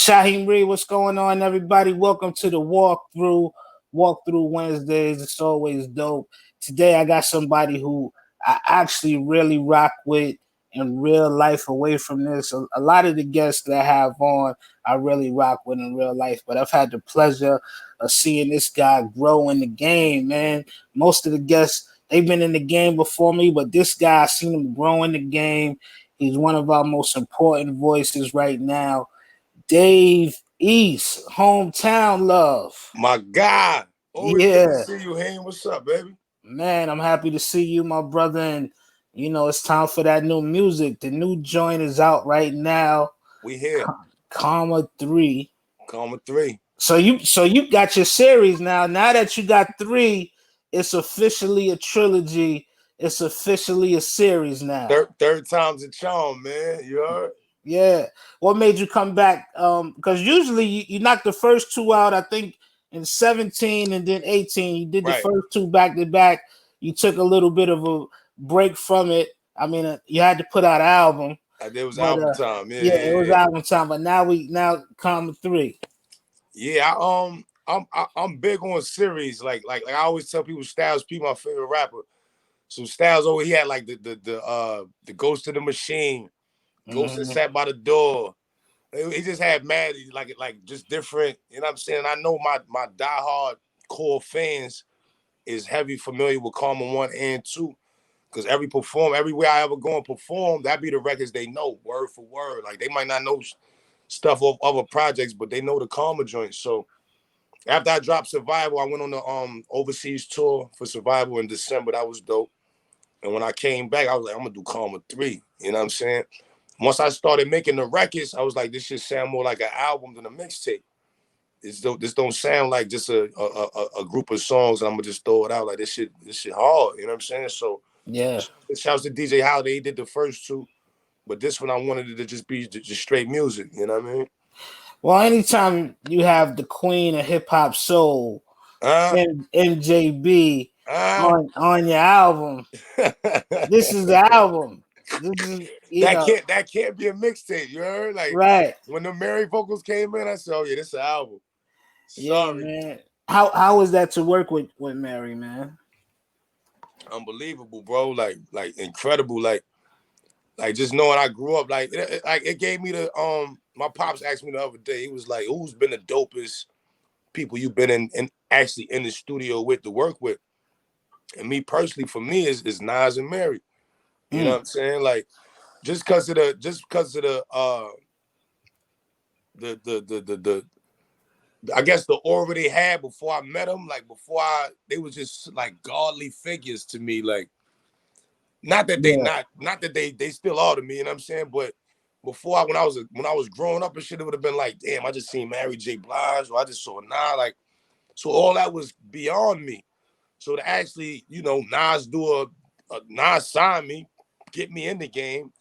Shaheem Reed, what's going on, everybody? Welcome to the Walkthrough Wednesdays. It's always dope. Today, I got somebody who I actually really rock with in real life away from this. A lot of the guests that I have on, I really rock with in real life, but I've had the pleasure of seeing this guy grow in the game, man. Most of the guests, they've been in the game before me, but this guy, I've seen him grow in the game. He's one of our most important voices right now. Dave East, hometown love. My God. Always good to see you, Hayne. What's up, baby? Man, I'm happy to see you, my brother. And it's time for that new music. The new joint is out right now. We here. Karma 3. Karma 3. So you got your series now. Now that you got 3, it's officially a trilogy. It's officially a series now. Third time's a charm, man. You heard? Yeah. What made you come back? Because usually you knocked the first 2 out, I think, in 17 and then 18. You did the first 2 back to back. You took a little bit of a break from it. I mean, you had to put out an album. It was album time. Yeah, it was album time. But now Karma 3. Yeah, I'm big on series. Like I always tell people, Styles P my favorite rapper. So Styles he had like the Ghost of the Machine. Ghost that sat by the door. He just had mad, like just different. You know what I'm saying? I know my diehard core fans is heavy familiar with Karma 1 and 2. Because everywhere I ever go and perform, that be the records they know, word for word. Like they might not know stuff of other projects, but they know the Karma joints. So after I dropped Survival, I went on the overseas tour for Survival in December. That was dope. And when I came back, I was like, I'm gonna do Karma 3. You know what I'm saying? Once I started making the records, I was like, this should sound more like an album than a mixtape. This don't sound like just a group of songs and I'm gonna just throw it out. Like this shit hard, you know what I'm saying? So yeah. Shouts to DJ Holiday, he did the first 2, but this one I wanted it to just be just straight music, you know what I mean? Well, anytime you have the queen of hip hop soul, MJB, on your album, this is the album. That can't be a mixtape, you heard? Like right. When the Mary vocals came in, I said, oh yeah, this is an album. Sorry. Yeah, man. How was that to work with Mary, man? Unbelievable, bro. Like incredible. Like just knowing I grew up, like it gave me the my pops asked me the other day, he was like, who's been the dopest people you've been in actually in the studio with to work with? And me personally, for me, is Nas and Mary. You know what I'm saying? Like just because of the I guess the aura they had before I met them, like they was just like godly figures to me. Like not that they still are to me, you know what I'm saying? But before when I was growing up and shit, it would have been like, damn, I just seen Mary J. Blige, or I just saw Nas, like, so all that was beyond me. So to actually, Nas Nas sign me, get me in the game,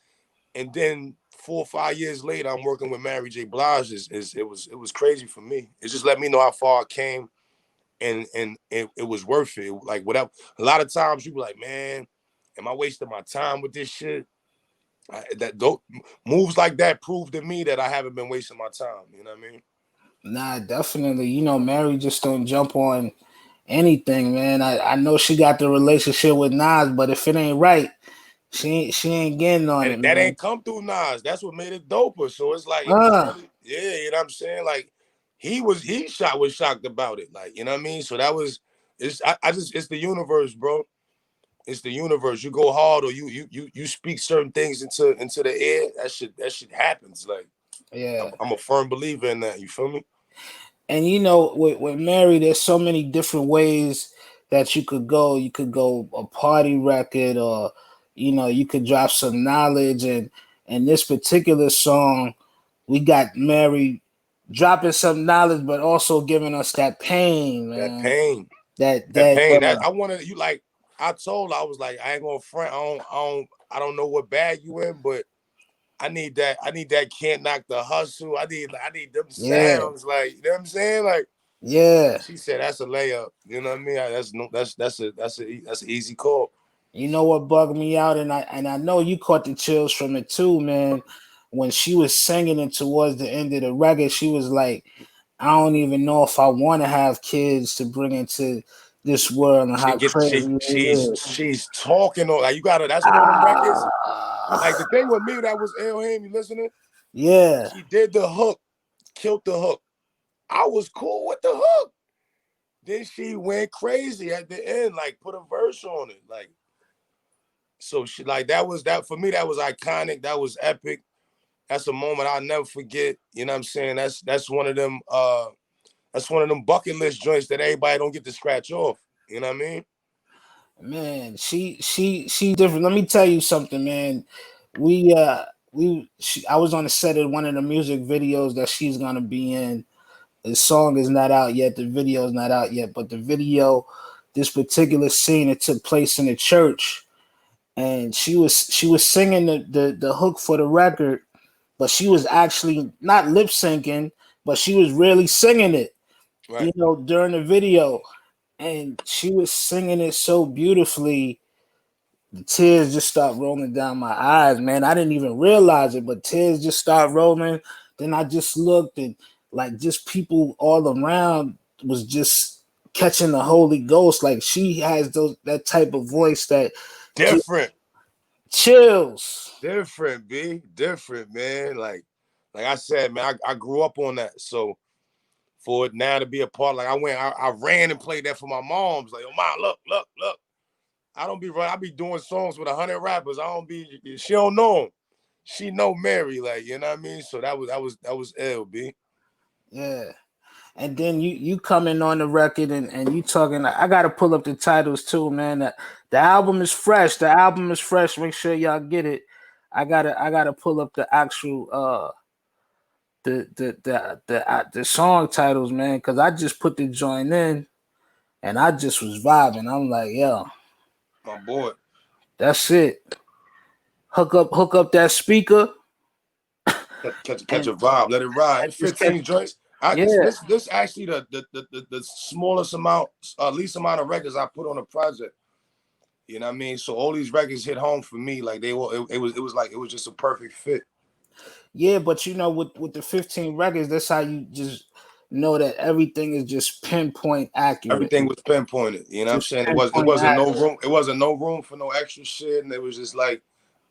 and then 4 or 5 years later, I'm working with Mary J. Blige. It was crazy for me. It just let me know how far I came, and it was worth it. Like whatever. A lot of times you be like, man, am I wasting my time with this shit? Moves like that prove to me that I haven't been wasting my time. You know what I mean? Nah, definitely. Mary just don't jump on anything, man. I know she got the relationship with Nas, but if it ain't right, she ain't getting on it. That man. Ain't come through Nas. That's what made it doper. So it's like, really, yeah, you know what I'm saying? Like he was shocked about it. Like, you know what I mean? So that was it's the universe, bro. It's the universe. You go hard or you speak certain things into the air. That shit happens. Like, yeah, I'm a firm believer in that. You feel me? And with Mary, there's so many different ways that you could go. You could go a party record, or you could drop some knowledge. And this particular song, we got Mary dropping some knowledge, but also giving us that pain, man. That pain. That pain. I wanted you, like I told her, I was like, I ain't gonna front. I don't know what bag you in, but I need that can't knock the hustle. I need them sounds, like, you know what I'm saying? Like, yeah. She said that's a layup. You know what I mean? That's an easy call. You know what bugged me out, and I know you caught the chills from it too, man. when she was singing it towards the end of the record, she was like, I don't even know if I want to have kids to bring into this world and how crazy it is. She's talking on like you gotta. That's one of them records. Like the thing with me that was ill. Him, you listening? Yeah, She did the hook, killed the hook. I was cool with the hook. Then she went crazy at the end, like put a verse on it, like. So she like that for me. That was iconic. That was epic. That's a moment I'll never forget. You know what I'm saying? That's one of them. That's one of them bucket list joints that everybody don't get to scratch off. You know what I mean? man, she different. Let me tell you something, man. I was on the set of one of the music videos that she's gonna be in. The song is not out yet. The video is not out yet, but the video, this particular scene, it took place in a church, and she was singing the hook for the record, but she was actually not lip syncing, but she was really singing it, Right. during the video, and she was singing it so beautifully. The tears just start rolling down my eyes, man. I didn't even realize it, but tears just start rolling. Then I just looked, and like just people all around was just catching the Holy Ghost. Like she has that type of voice that Different. chills. Different, B. Different, man. Like I said, man, I grew up on that. So for it now to be a part, like I ran and played that for my moms. Like, oh mom, look. I don't be running. I be doing songs with 100 rappers. I don't be. She don't know them. She know Mary, like you know what I mean. So that was ill, B. Yeah. And then you coming on the record and you talking. I gotta pull up the titles too, man. The album is fresh. The album is fresh. Make sure y'all get it. I gotta pull up the actual the song titles, man, because I just put the joint in and I just was vibing. I'm like, yo, My boy. that's it. Hook up that speaker Catch and, a vibe. Let it ride. and just catch. 15 joints. Yeah, This actually the smallest amount, least amount of records I put on a project. You know what I mean? So all these records hit home for me. Like they were, it was just a perfect fit. yeah, but with the 15 records, that's how you just know that everything is just pinpoint accurate. Everything was pinpointed. You know what I'm Just saying? It pinpoint wasn't no accurate. room. It wasn't no room for no extra shit. And it was just like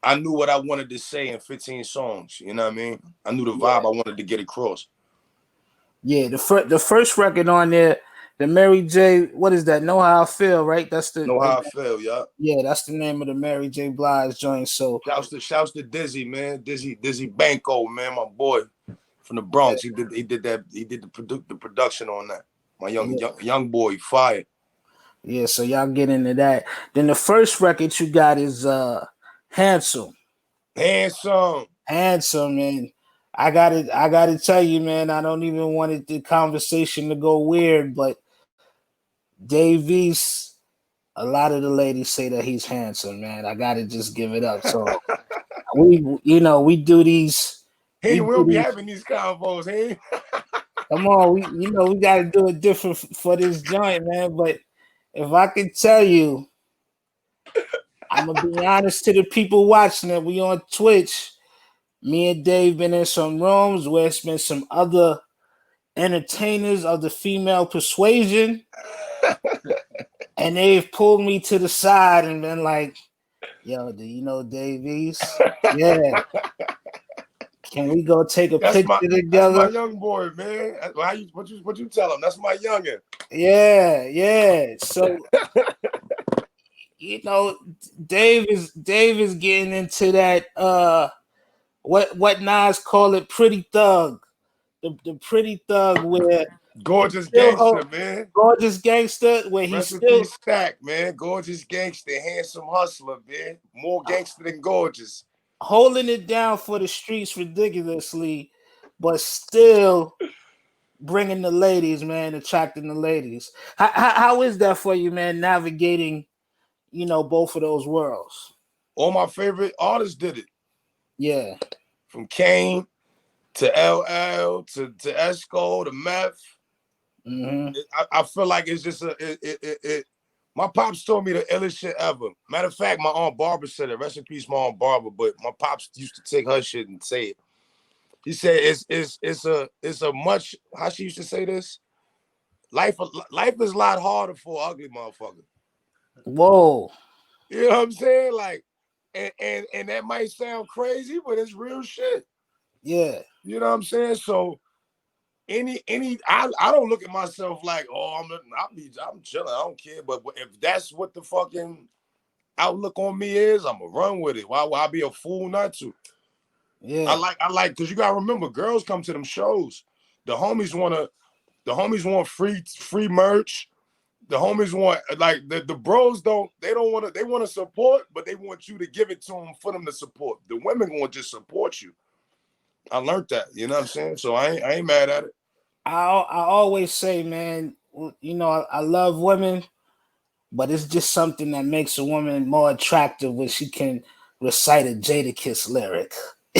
I knew what I wanted to say in 15 songs. You know what I mean? I knew the Yeah, vibe I wanted to get across. yeah. The first record on there, the Mary J. What is that? Know How I Feel, right? That's Know how I feel, yeah. yeah. That's the name of the Mary J. Blige joint. So Shouts to Dizzy, man. Dizzy Banco, man, my boy from the Bronx. He did the production on that. My young boy, fire. yeah, so y'all get into that. Then the first record you got is Handsome. Handsome. Handsome, and I gotta tell you, man, I don't even want the conversation to go weird, but Davies, a lot of the ladies say that he's handsome, man. I gotta just give it up. So we do these He we will do be these having these convos, hey. come on, we gotta do it different for this joint, man. But if I could tell you, I'm gonna be honest to the people watching it. We on Twitch. Me and Dave been in some rooms where it's been some other entertainers of the female persuasion, and they've pulled me to the side and been like, "Yo, do you know Davies? Yeah, can we go take a That's picture my together? young boy, man. What you tell him? That's my youngin. Yeah, yeah." So you know, Dave is getting into that what Nas call it, pretty thug, the pretty thug where he Gorgeous still gangster, man. gorgeous gangster where he Recipe still stack, man. Gorgeous gangster, handsome hustler, man. More gangster than gorgeous. holding it down for the streets ridiculously, but still bringing the ladies, man, attracting the ladies. How is that for you, man? Navigating, both of those worlds. All my favorite artists did it. Yeah. From Kane to LL to Esco to Meth. Mm-hmm. I feel like it's just my pops told me the illest shit ever. Matter of fact, my aunt Barbara said it. Rest in peace, my aunt Barbara. But my pops used to take her shit and say it. He said it's a much, how she used to say this. Life is a lot harder for an ugly motherfucker. Whoa. You know what I'm saying? Like, and that might sound crazy, but it's real shit. Yeah. You know what I'm saying? So I don't look at myself like, oh, I'm chilling, I don't care. But if that's what the fucking outlook on me is, I'm gonna run with it. Why would I be a fool not to? Yeah. I like, because you gotta remember, girls come to them shows. The homies want free merch. The homies want, like, the bros they want to support, but they want you to give it to them for them to support. The women want to just support you. I learned that, you know what I'm saying? So I ain't mad at it. I always say, man, you know, I love women, but it's just something that makes a woman more attractive when she can recite a Jadakiss lyric.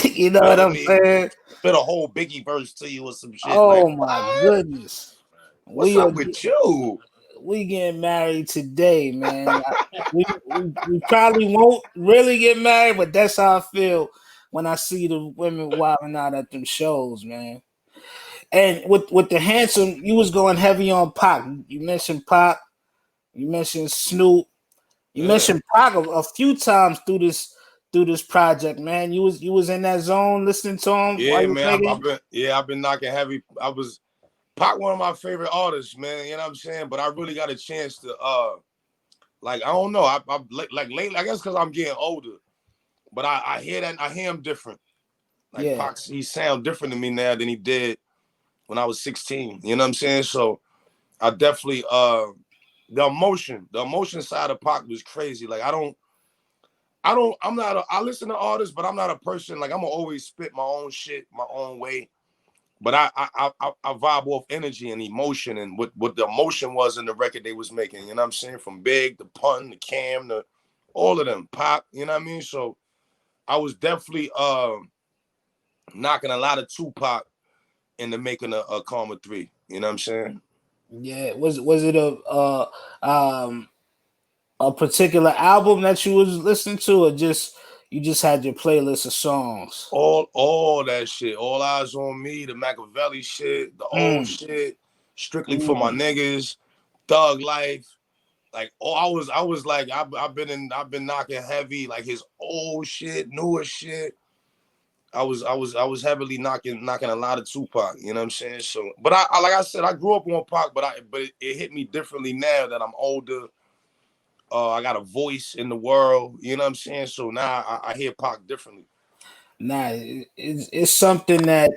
You know what Feel I'm me? saying? Spit a whole Biggie verse to you or some shit. Like, Oh my what? goodness. What's We are up with you? we getting married today, man. We probably won't really get married, but that's how I feel when I see the women wilding out at them shows, man. And with the handsome, you was going heavy on Pac. You mentioned Pac. You mentioned Snoop. You Yeah. mentioned Pac a few times through this project, man. You was in that zone listening to him while Yeah, you was man. making. I've been knocking heavy. I was Pac, one of my favorite artists, man. You know what I'm saying? But I really got a chance to like, I don't know. I like lately, I guess because I'm getting older. But I hear that, I hear him different. Like, Yeah, Pac, he sound different to me now than he did when I was 16. You know what I'm saying? So I definitely the emotion side of Pac was crazy. Like, I'm not I listen to artists, but I'm not a person, like, I'm gonna always spit my own shit my own way. But I vibe off energy and emotion, and what the emotion was in the record they was making. You know what I'm saying? From Big, the Pun, the Cam, the all of them, Pop. You know what I mean? So I was definitely knocking a lot of Tupac into making a Karma 3. You know what I'm saying? yeah. Was it a particular album that you was listening to, or just you just had your playlist of songs? All that shit. All Eyes on Me, the Machiavelli shit, the old Mm, shit, Strictly for My mm. Niggas, Thug Life. Like, oh, I was like, I've been knocking heavy, like, his old shit, newer shit. I was heavily knocking a lot of Tupac. You know what I'm saying? So, but I like I said, I grew up on Pac, but it hit me differently now that I'm older. I got a voice in the world. You know what I'm saying? So now I hear Pac differently. Nah, it's something that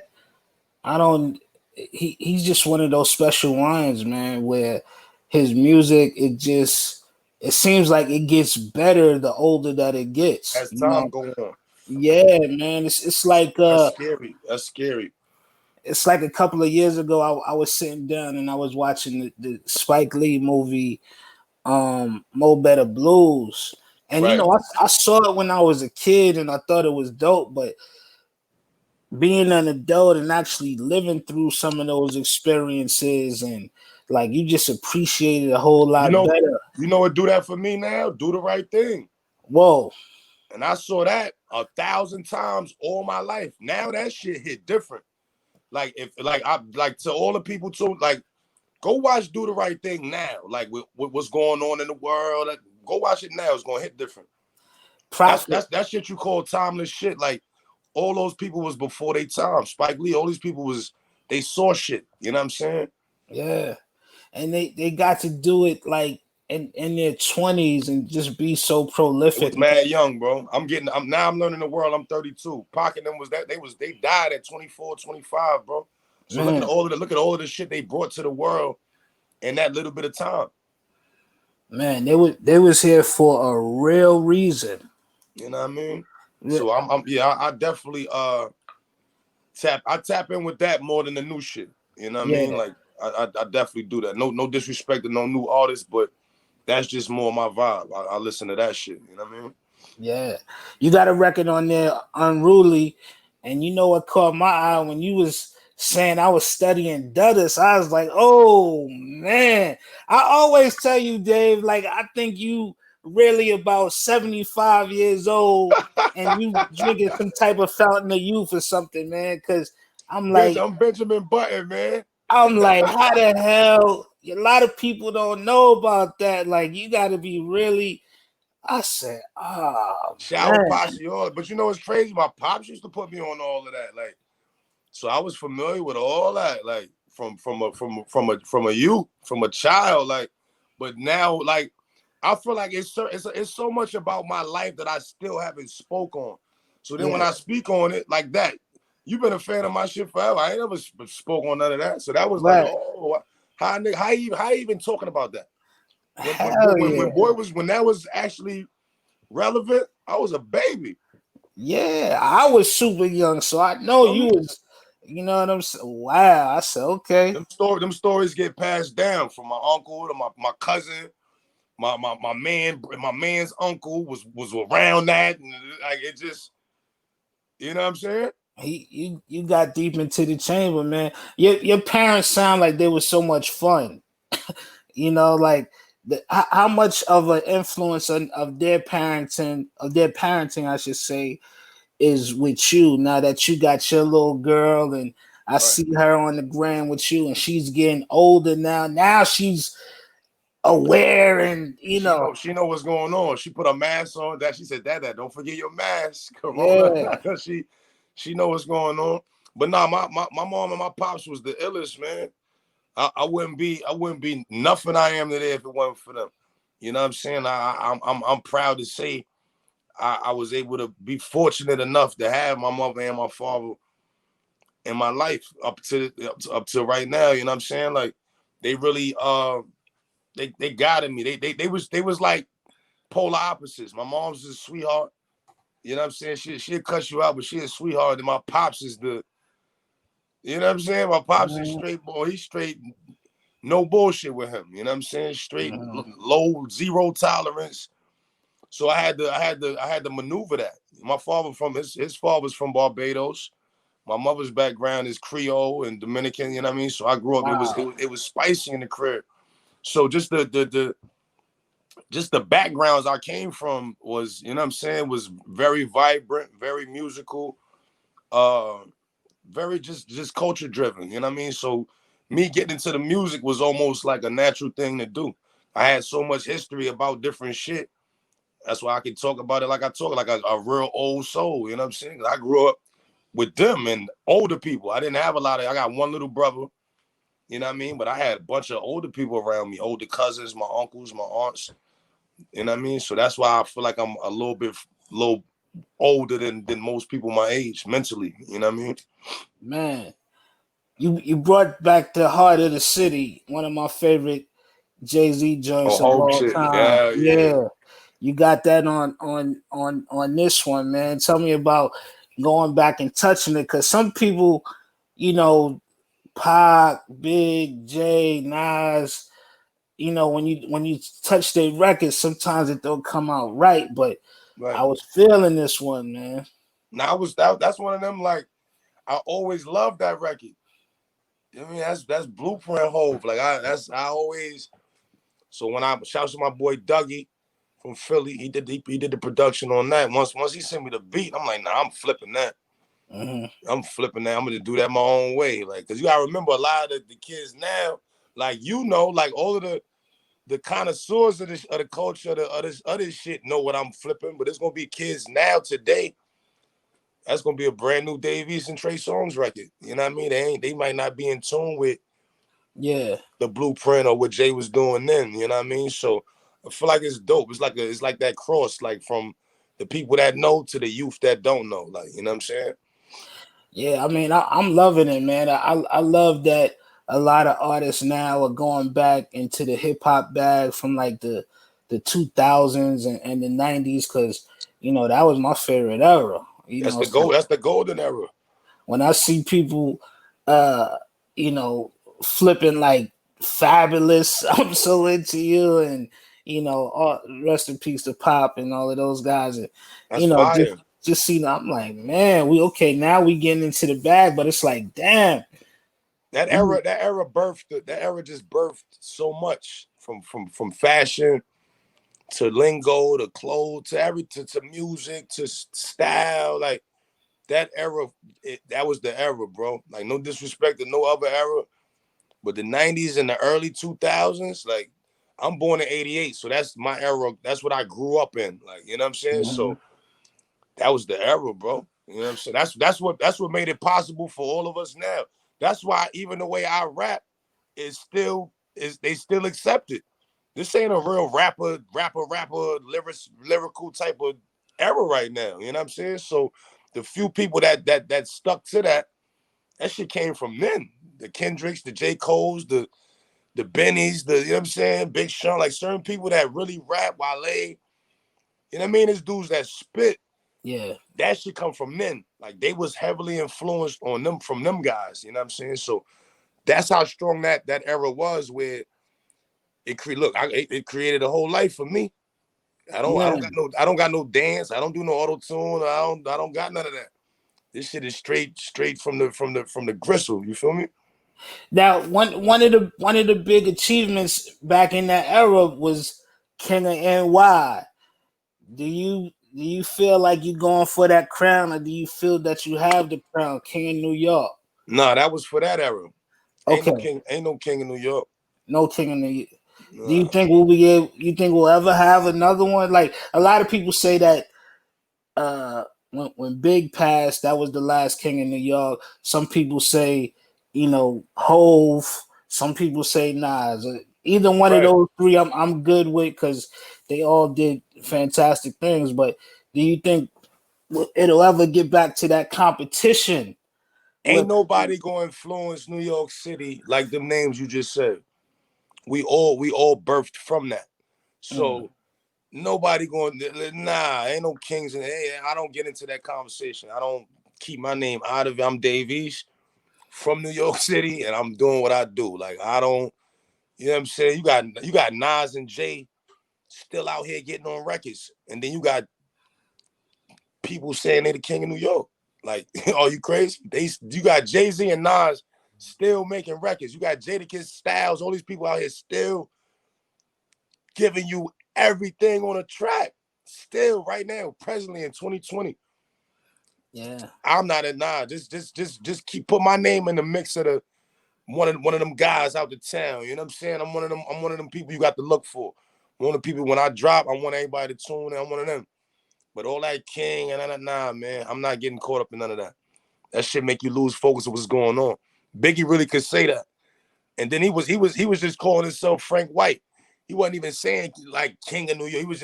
I don't. He's just one of those special ones, man. Where his music, it seems like it gets better the older that it gets. As You time know? go on, Yeah, man. It's like that's scary. That's scary. it's like a couple of years ago. I was sitting down and I was watching the Spike Lee movie, Mo Better Blues. And you Right. know, I saw it when I was a kid and I thought it was dope, but being an adult and actually living through some of those experiences and like you just appreciate it a whole You lot know, better. you know what do that for me now? Do the right thing. Whoa. And I saw that 1,000 times all my life. Now that shit hit different. Like, if like I like to all the people too, like, go watch Do the Right Thing now. Like, with what's going on in the world. Like, go watch it now. It's gonna hit different. Prophet. That's shit you call timeless shit. Like, all those people was before their time. Spike Lee, all these people they saw shit. You know what I'm saying? Yeah. And they got to do it like in their 20s and just be so It prolific. was mad young, bro. I'm learning the world. I'm 32. Pocket them was that they died at 24, 25, bro. So Man, look at all of the shit they brought to the world in that little bit of time. man, they was here for a real reason. You know what I mean? Re- So I'm yeah, I definitely tap in with that more than the new shit. You know what I mean? Yeah. Like, I definitely do that. No disrespect to no new artists, but that's just more my vibe. I listen to that shit. You know what I mean? Yeah. You got a record on there, Unruly. And you know what caught my eye when you was saying I was studying Dudus. I was like, oh man. I always tell you, Dave, like I think you really about 75 years old and you drinking some type of fountain of youth or something, man. Because I'm Bitch, like, I'm Benjamin Button, man. I'm like, how the hell? A lot of people don't know about that. Like, you got to be really. I said, oh Shower man, posse, all. But you know what's crazy? My pops used to put me on all of that. Like, so I was familiar with all that. Like, from a youth, from a child. Like, but now, like, I feel like it's so much about my life that I still haven't spoke on. So then when yeah, I speak on it like that, you've been a fan of my shit forever. I ain't never spoke on none of that. So that was like, right. oh, how you even talking about that? Hell yeah. When that was actually relevant, I was a baby. Yeah, I was super young, so I know you Um, was. You know what I'm saying? Wow. I said, okay. them stories get passed down from my uncle to my cousin, my man's uncle was around that, and like it just, you know what I'm saying? You got deep into the chamber, man. Your parents sound like they were so much fun. Like how much of an influence of their parenting, I should say, is with you now that you got your little girl and I Right. see her on the gram with you and she's getting older now. Now she's aware and She know what's going on. She put a mask on. That she said, Dad, don't forget your mask. Corona. yeah. she know what's going on. But nah, my mom and my pops was the illest, man. I wouldn't be nothing I am today if it wasn't for them. You know what I'm saying? I'm proud to say I was able to be fortunate enough to have my mother and my father in my life up to right now. You know what I'm saying? Like they really they guided me. They was like polar opposites. My mom's a sweetheart. You know what I'm saying? She'll cut you out, but she's a sweetheart. And my pops is the, you know what I'm saying? My pops is Mhm. straight boy. He's straight, no bullshit with him. You know what I'm saying? Straight Mhm. low, zero tolerance. So I had to maneuver that. My father from his father's from Barbados. My mother's background is Creole and Dominican. You know what I mean? So I grew up. Wow. It was spicy in the crib. So just the backgrounds I came from was, you know what I'm saying, was very vibrant, very musical, uh, very just culture driven. You know what I mean? So me getting into the music was almost like a natural thing to do. I had so much history about different shit. That's why I can talk about it like I talk, like a real old soul. You know what I'm saying? I grew up with them and older people. I didn't have a lot of. I got one little brother. You know what I mean? But I had a bunch of older people around me, older cousins, my uncles, my aunts. You know what I mean? So that's why I feel like I'm a little older than most people my age mentally. You know what I mean? Man, you brought back the heart of the city, one of my favorite Jay-Z Oh, joints of whole all shit. time. Yeah, yeah. Yeah. You got that on this one, man. Tell me about going back and touching it, because some people, you know, Pac, Big, J, Nas, when you touch their records, sometimes it don't come out right. But Right. I was feeling this one, man. Now that's one of them. Like I always loved that record. I mean, that's Blueprint Hove. Like I always. So when I shout to my boy Dougie from Philly, he did the production on that. Once he sent me the beat, I'm like, nah, I'm flipping that. Hmm. I'm flipping that. I'm gonna do that my own way. Like, cause you gotta remember a lot of the kids now, like like all of the connoisseurs of the culture, the other shit know what I'm flipping, but it's gonna be kids now today. That's gonna be a brand new Dave East and Trey Songz record. You know what I mean? They might not be in tune with Yeah. the blueprint or what Jay was doing then. You know what I mean? So I feel like it's dope. It's like that cross, like from the people that know to the youth that don't know. Like, you know what I'm saying? Yeah, I mean, I'm loving it, man. I love that a lot of artists now are going back into the hip hop bag from like the 2000s and the 90s, because that was my favorite era. So That's the golden era. when I see people, uh, you know, flipping like Fabulous, I'm so into you, and rest in peace to Pop and all of those guys, and That's just fire. see, I'm like, man, we okay now. We getting into the bag, but it's like, damn, we, That era just birthed so much from fashion to lingo, to clothes, to music, to style, like that era. That was the era, bro. Like no disrespect to no other era, but the '90s and the early 2000s, like I'm born in '88, so that's my era. That's what I grew up in. Like you know what I'm saying. Mhm. So that was the era, bro. You know what I'm saying. That's what made it possible for all of us now. That's why even the way I rap is they still accept it. This ain't a real lyrical type of era right now. You know what I'm saying? So the few people that stuck to that shit came from then. The Kendricks, the J. Cole's, the Bennies, you know what I'm saying? Big Sean, like certain people that really rap, Wale, you know what I mean? There's dudes that spit. Yeah. That shit come from men. Like they was heavily influenced on them from them guys. You know what I'm saying? So that's how strong that era was where it created a whole life for me. Yeah. I don't got no dance. I don't do no auto tune. I don't got none of that. This shit is straight from the gristle. You feel me? Now, one of the big achievements back in that era was King of NY. Do you feel like you're going for that crown, or do you feel that you have the crown, King of New York? Nah, that was for that era. Okay, Ain't no king in New York. no King of New York. Do you Nah. think we'll be able? You think we'll ever have another one? Like a lot of people say that when Big passed, that was the last King in New York. Some people say, Hove. Some people say Nas. Either one of Right. those three, I'm good with because they all did fantastic things. But do you think it'll ever get back to that competition? Ain't With nobody gonna influence New York City like them names you just said. We all birthed from that. mm, So nobody going ain't no kings and hey, I don't get into that conversation. I don't keep my name out of it. I'm Dave East from New York City and I'm doing what I do. Like I don't, you know what I'm saying? You got Nas and Jay still out here getting on records. And then you got people saying they the king of New York. Like, are you crazy? You got Jay-Z and Nas still making records. You got Jadakiss, Styles, all these people out here still giving you everything on a track. Still right now, presently in 2020. yeah, I'm not a Nas. Just keep put my name in the mix of the one of them guys out the town. You know what I'm saying? I'm one of them people you got to look for. One of the people when I drop, I want everybody to tune in. I'm one of them. But all that king and nah, man, I'm not getting caught up in none of that. That shit make you lose focus of what's going on. Biggie really could say that. And then he was just calling himself Frank White. He wasn't even saying like King of New York.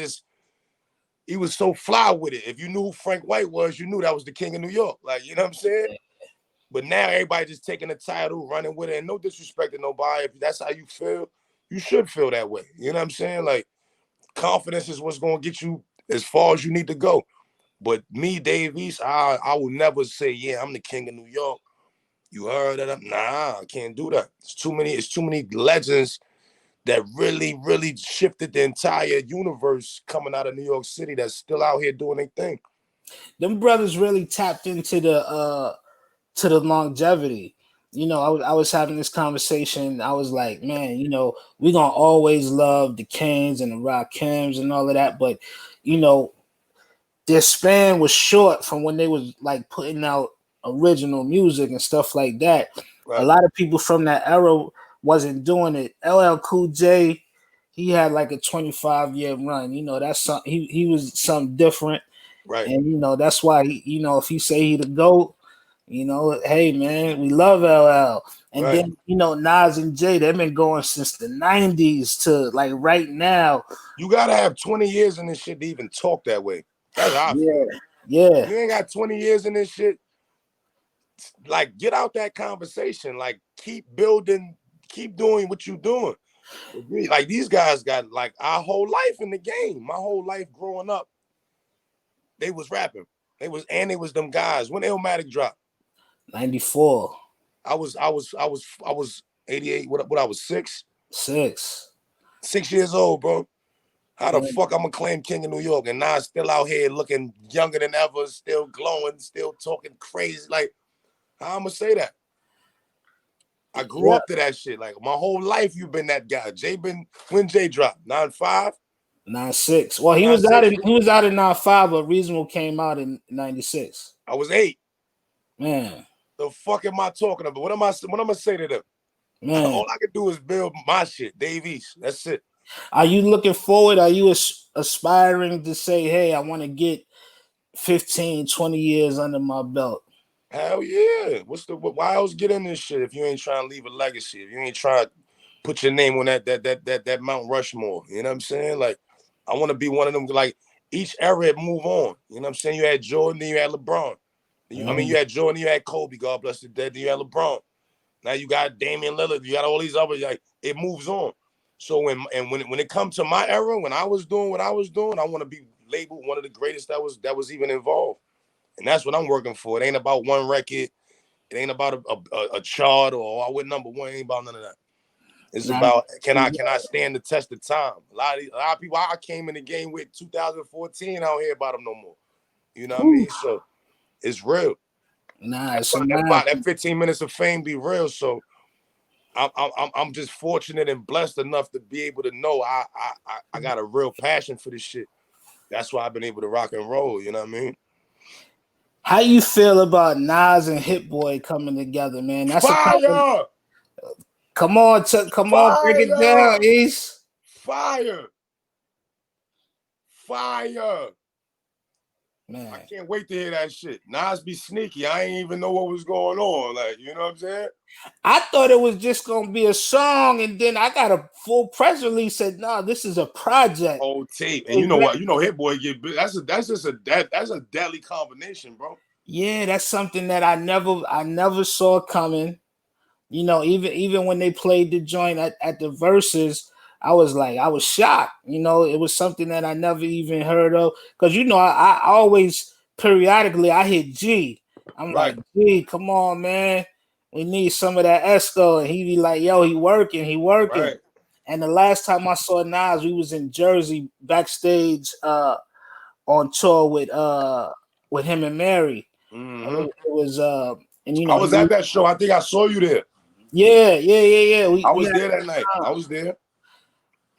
He was so fly with it. If you knew who Frank White was, you knew that was the King of New York. Like, you know what I'm saying? But now everybody just taking the title, running with it, and no disrespect to nobody. If that's how you feel, you should feel that way. You know what I'm saying? Like confidence is what's gonna get you as far as you need to go. But me, Dave East, I will never say, yeah, I'm the king of New York. You heard that? Nah, I can't do that. It's too many legends that really, really shifted the entire universe coming out of New York City that's still out here doing their thing. them brothers really tapped into the longevity. I was having this conversation. I was like, man, we're gonna always love the Kings and the Rakims and all of that, but you know, their span was short from when they was like putting out original music and stuff like that. A Right, lot of people from that era wasn't doing it. LL Cool J, he had like a 25-year run. That's something. He was something different, right, and that's why if he say he the GOAT, hey man, we love LL. And right. then Nas and Jay, they've been going since the '90s to like right now. You gotta have 20 years in this shit to even talk that way. That's how I Yeah, feel. yeah. You ain't got 20 years in this shit. Like, get out that conversation. Like, keep building, keep doing what you doing. Like these guys got like our whole life in the game. My whole life growing up, they was rapping. They was them guys. When Illmatic dropped, 94, I was 88. What I was 6. 6 years old, bro. How the Yeah, fuck I'm gonna claim King of New York and now still out here looking younger than ever, still glowing, still talking crazy? Like, how I'm gonna say that? I grew yeah. up to that shit. Like my whole life, you've been that guy. Jay been when Jay dropped 9-5. 96. Well, he was out 96. in 95, but Reasonable came out in 96. I was 8. Man, The fuck am I talking about? What am I gonna say to them? man. All I can do is build my shit, Dave East. That's it. Are you looking forward? Are you aspiring to say, hey, I want to get 15, 20 years under my belt? Hell yeah. Why else get in this shit if you ain't trying to leave a legacy? If you ain't trying to put your name on that Mount Rushmore. You know what I'm saying? Like, I want to be one of them. Like, each era move on. You know what I'm saying? You had Jordan, then you had LeBron. You had Jordan, you had Kobe, God bless the dead, then you had LeBron. Now you got Damian Lillard, you got all these other, like, it moves on. So when it comes to my era, when I was doing what I was doing, I want to be labeled one of the greatest that was even involved. And that's what I'm working for. It ain't about one record. It ain't about a chart or I went number one. It ain't about none of that. It's about can I stand the test of time? A lot of people I came in the game with 2014. I don't hear about them no more. You know what I mean? So it's real. That 15 minutes of fame be real. So I'm just fortunate and blessed enough to be able to know I got a real passion for this shit. That's why I've been able to rock and roll. You know what I mean? How you feel about Nas and Hit Boy coming together, man? That's fire. Come on, break it down, East. Fire. Man, I can't wait to hear that shit. Nas be sneaky. I ain't even know what was going on. Like, you know what I'm saying? I thought it was just gonna be a song, and then I got a full press release said, "No, this is a project." Whole tape, and you know what? You know, Hit Boy get that's a deadly combination, bro. Yeah, that's something that I never saw coming. You know, even when they played the joint at the Verses, I was shocked. You know, it was something that I never even heard of. Because, you know, I always, periodically, I hit G. I'm like, G, come on, man. We need some of that Esco. And he be like, yo, he working. Right. And the last time I saw Nas, we was in Jersey backstage on tour with him and Mary. Mm-hmm. And it was and you know, I was at that show. I think I saw you there. Yeah. I was there that night. I was there.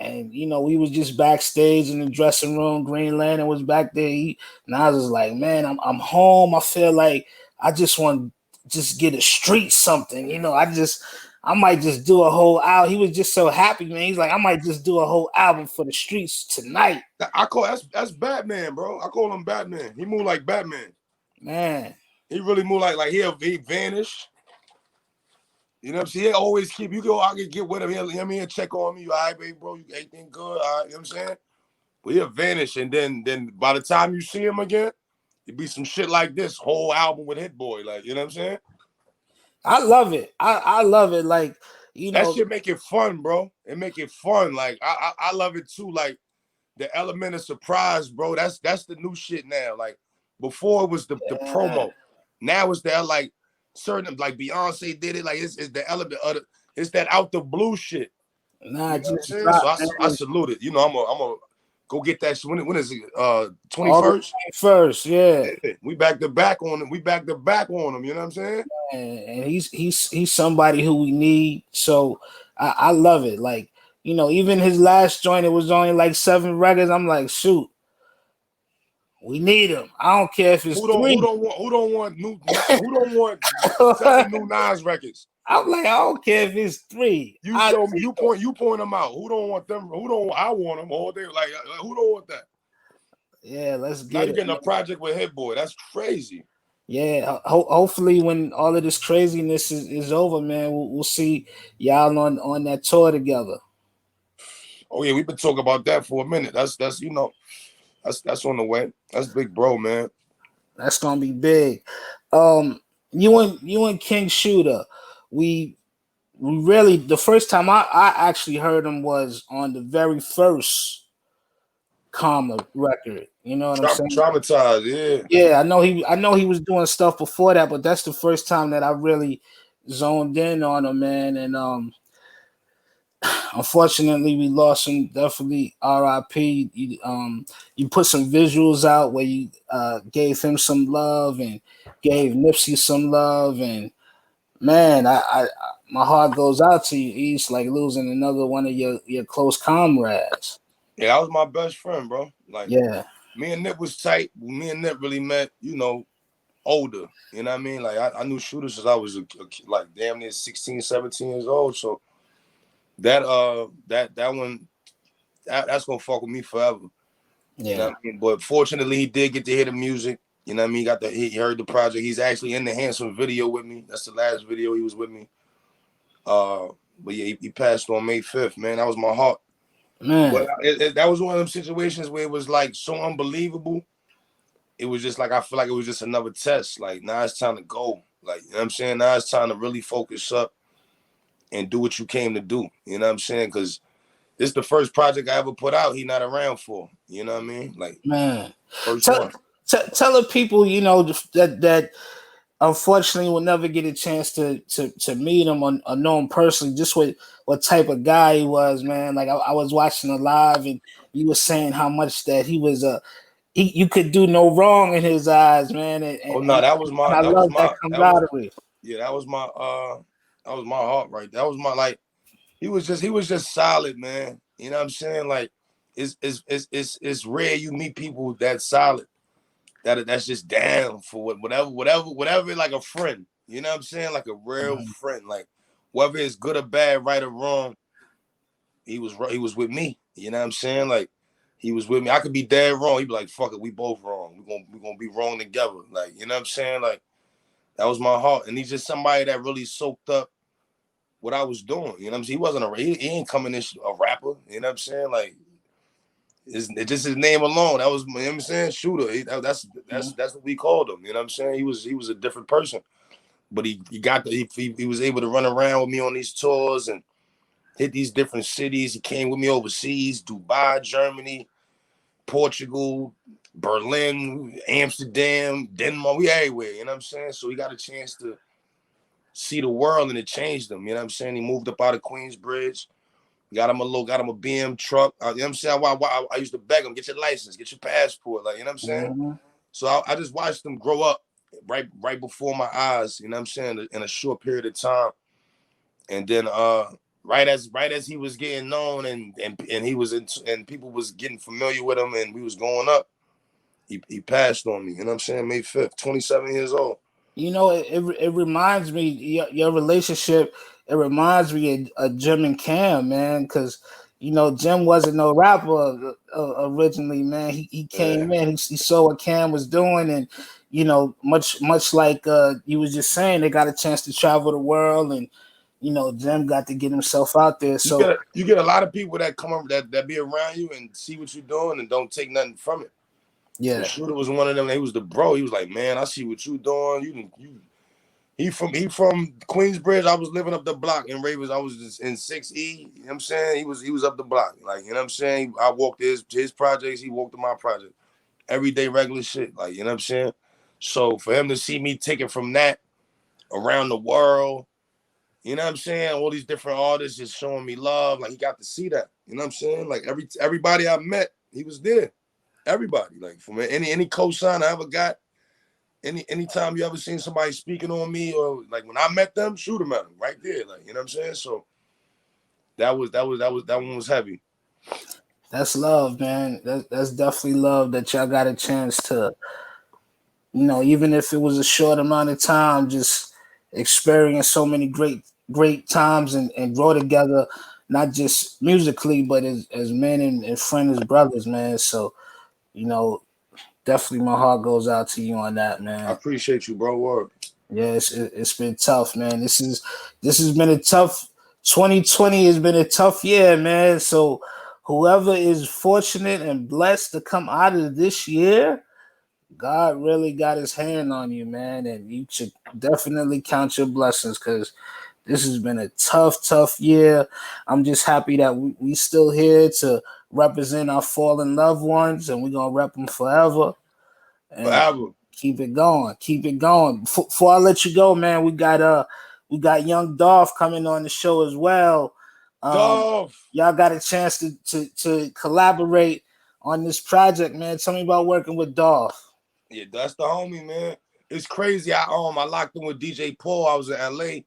And you know, we was just backstage in the dressing room. Green Lantern was back there. Nas was like, man, I'm home. I feel like I just want to just get a street something. You know, I might just do a whole album. He was just so happy, man. He's like, I might just do a whole album for the streets tonight. I call that's Batman, bro. I call him Batman. He moved like Batman. Man. He really moved like he vanished. You know what I'm saying? He always keep you go. I can get with him. He'll check on me. You all right, baby, bro? You everything good? All right, you know what I'm saying? But he'll vanish, and then by the time you see him again, it'd be some shit like this whole album with Hit Boy. Like, you know what I'm saying? I love it. I love it. Like, you know, that shit make it fun, bro. It make it fun. Like I love it too. Like the element of surprise, bro. That's the new shit now. Like before it was the promo. Now it's that like certain like Beyonce did it. Like it's the element of it's that out the blue shit. Nah, you know what I'm saying? So I salute it. You know, I'm a go get that shit. When is it? 21st? 21st, yeah. We back to back on him. We back to back on him. You know what I'm saying? And he's somebody who we need. So I love it. Like, you know, even his last joint, it was only like 7 records. I'm like, shoot, we need him. I don't care if it's 3. Who don't want 7 new Nas records? I'm like, I don't care if it's 3. You show me. You point them out. Who don't want them? I want them all day. Like who don't want that? Yeah, let's get now it. You're getting a project with Hit Boy. That's crazy. Yeah, hopefully when all of this craziness is over, man, we'll see y'all on that tour together. Oh yeah, we've been talking about that for a minute. That's you know, that's on the way. That's big, bro, man. That's gonna be big. You and King Shooter, we really the first time I actually heard him was on the very first Karma record. You know what I'm saying? Traumatized, yeah. Yeah, I know he was doing stuff before that, but that's the first time that I really zoned in on him, man. And unfortunately we lost him. Definitely RIP. You put some visuals out where you gave him some love and gave Nipsey some love, and man, I my heart goes out to you, East, like losing another one of your close comrades. Yeah, that was my best friend, bro. Like Yeah, me and Nip was tight. Me and Nip really met, older. You know what I mean? Like I knew Shooter since I was like damn near 16, 17 years old. So that one that's gonna fuck with me forever. You know yeah, what I mean? But fortunately he did get to hear the music. You know what I mean? He heard the project. He's actually in the Handsome video with me. That's the last video he was with me. Uh but yeah, he passed on May 5th, man. That was my heart. But man, that was one of them situations where it was like so unbelievable. It was just like I feel like it was just another test. Like now it's time to go. Like you know what I'm saying? Now it's time to really focus up and do what you came to do. You know what I'm saying? Because this is the first project I ever put out. He not around for. You know what I mean? Like man. first Tell one. tell the people, that unfortunately will never get a chance to meet him or know him personally, just what type of guy he was, man. Like I was watching a live and you were saying how much that he was you could do no wrong in his eyes, man, Oh no, I love that that was camaraderie. yeah, that was my heart right. That was my like he was just solid, man. You know what I'm saying? Like it's rare you meet people that solid. That's just down for whatever like a friend. You know what I'm saying? Like a real Mhm. friend. Like whether it's good or bad, right or wrong, he was with me. You know what I'm saying? Like he was with me. I could be dead wrong. He'd be like, fuck it, we both wrong. We gonna be wrong together. Like, you know what I'm saying? Like that was my heart. And he's just somebody that really soaked up what I was doing. You know what I'm saying? He wasn't he ain't coming in a rapper. You know what I'm saying? Like it's just his name alone. That was, you know what I'm saying, Shooter. That's what we called him. You know what I'm saying? He was a different person, but he was able to run around with me on these tours and hit these different cities. He came with me overseas, Dubai, Germany, Portugal, Berlin, Amsterdam, Denmark. We everywhere. You know what I'm saying? So he got a chance to see the world and it changed him. You know what I'm saying? He moved up out of Queensbridge. Got him a BM truck. You know what I'm saying? I used to beg him, get your license, get your passport. Like, you know what I'm saying? Mhm. So I just watched him grow up right before my eyes, you know what I'm saying, in a short period of time. And then right as he was getting known and he was and people was getting familiar with him and we was going up, he passed on me. You know what I'm saying? May 5th, 27 years old. It reminds me your relationship. It reminds me of Jim and Cam, man, because Jim wasn't no rapper originally, man. He Yeah. came in, he saw what Cam was doing, and much like you was just saying, they got a chance to travel the world, and Jim got to get himself out there. So You get a lot of people that come up that be around you and see what you're doing and don't take nothing from it. And yeah, Shooter was one of them. He was the bro. He was like, man, I see what you doing. He from Queensbridge. I was living up the block in Ravens. I was just in 6E. You know what I'm saying? He was up the block. Like, you know what I'm saying? I walked his projects, he walked to my project. Everyday regular shit. Like, you know what I'm saying? So for him to see me take it from that around the world, you know what I'm saying? All these different artists just showing me love. Like he got to see that. You know what I'm saying? Like everybody I met, he was there. Everybody. Like from any cosign I ever got, anytime you ever seen somebody speaking on me or like when I met them, shoot them at them right there. Like, you know what I'm saying? So that one was heavy. that's love, man. That's definitely love that y'all got a chance to, even if it was a short amount of time, just experience so many great times and grow together, not just musically, but as men and friends, as brothers, man. So, you know, definitely my heart goes out to you on that, I man. appreciate you, bro. Word. Yeah, it's been tough, man. This has been a tough 2020 has been a tough year, man. So whoever is fortunate and blessed to come out of this year, God really got his hand on you, man, and you should definitely count your blessings because this has been a tough year. I'm just happy that we still here to represent our fallen loved ones, and we're gonna rep them forever and Forever. keep it going, keep it going. Before I let you go, man, we got young Dolph coming on the show as well. Dolph. Y'all got a chance to collaborate on this project, man. Tell me about working with Dolph. Yeah, that's the homie, man. It's crazy. I locked in with DJ Paul. I was in LA.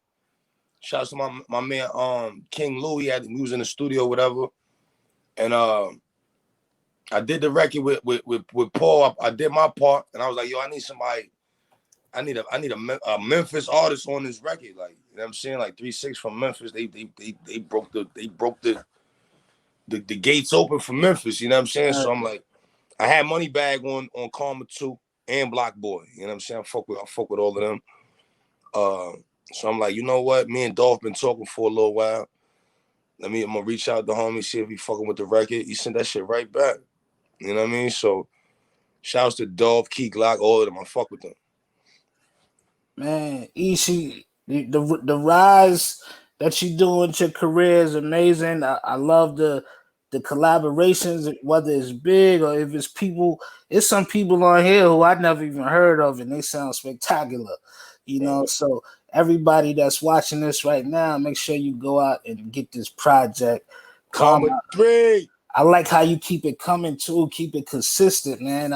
Shout out to my man King Lou. We was in the studio, whatever. And I did the record with Paul. I did my part, and I was like, yo, I need somebody. I need a Memphis artist on this record. Like, you know what I'm saying? Like 3-6 from Memphis. They broke the gates open for Memphis. You know what I'm saying? So I'm like, I had Moneybag on Karma 2 and Block Boy. You know what I'm saying? I fuck with all of them. So I'm like, you know what? Me and Dolph been talking for a little while. I'm gonna reach out to homie, see if he fucking with the record. He sent that shit right back. You know what I mean? So shouts to Dolph, Key Glock, all of them. I fuck with them. Man, Ishi, the rise that you do in your career is amazing. I love the collaborations, whether it's big or if it's people. It's some people on here who I never even heard of, and they sound spectacular. So everybody that's watching this right now, make sure you go out and get this project. Karma 3. I like how you keep it coming too, keep it consistent, man.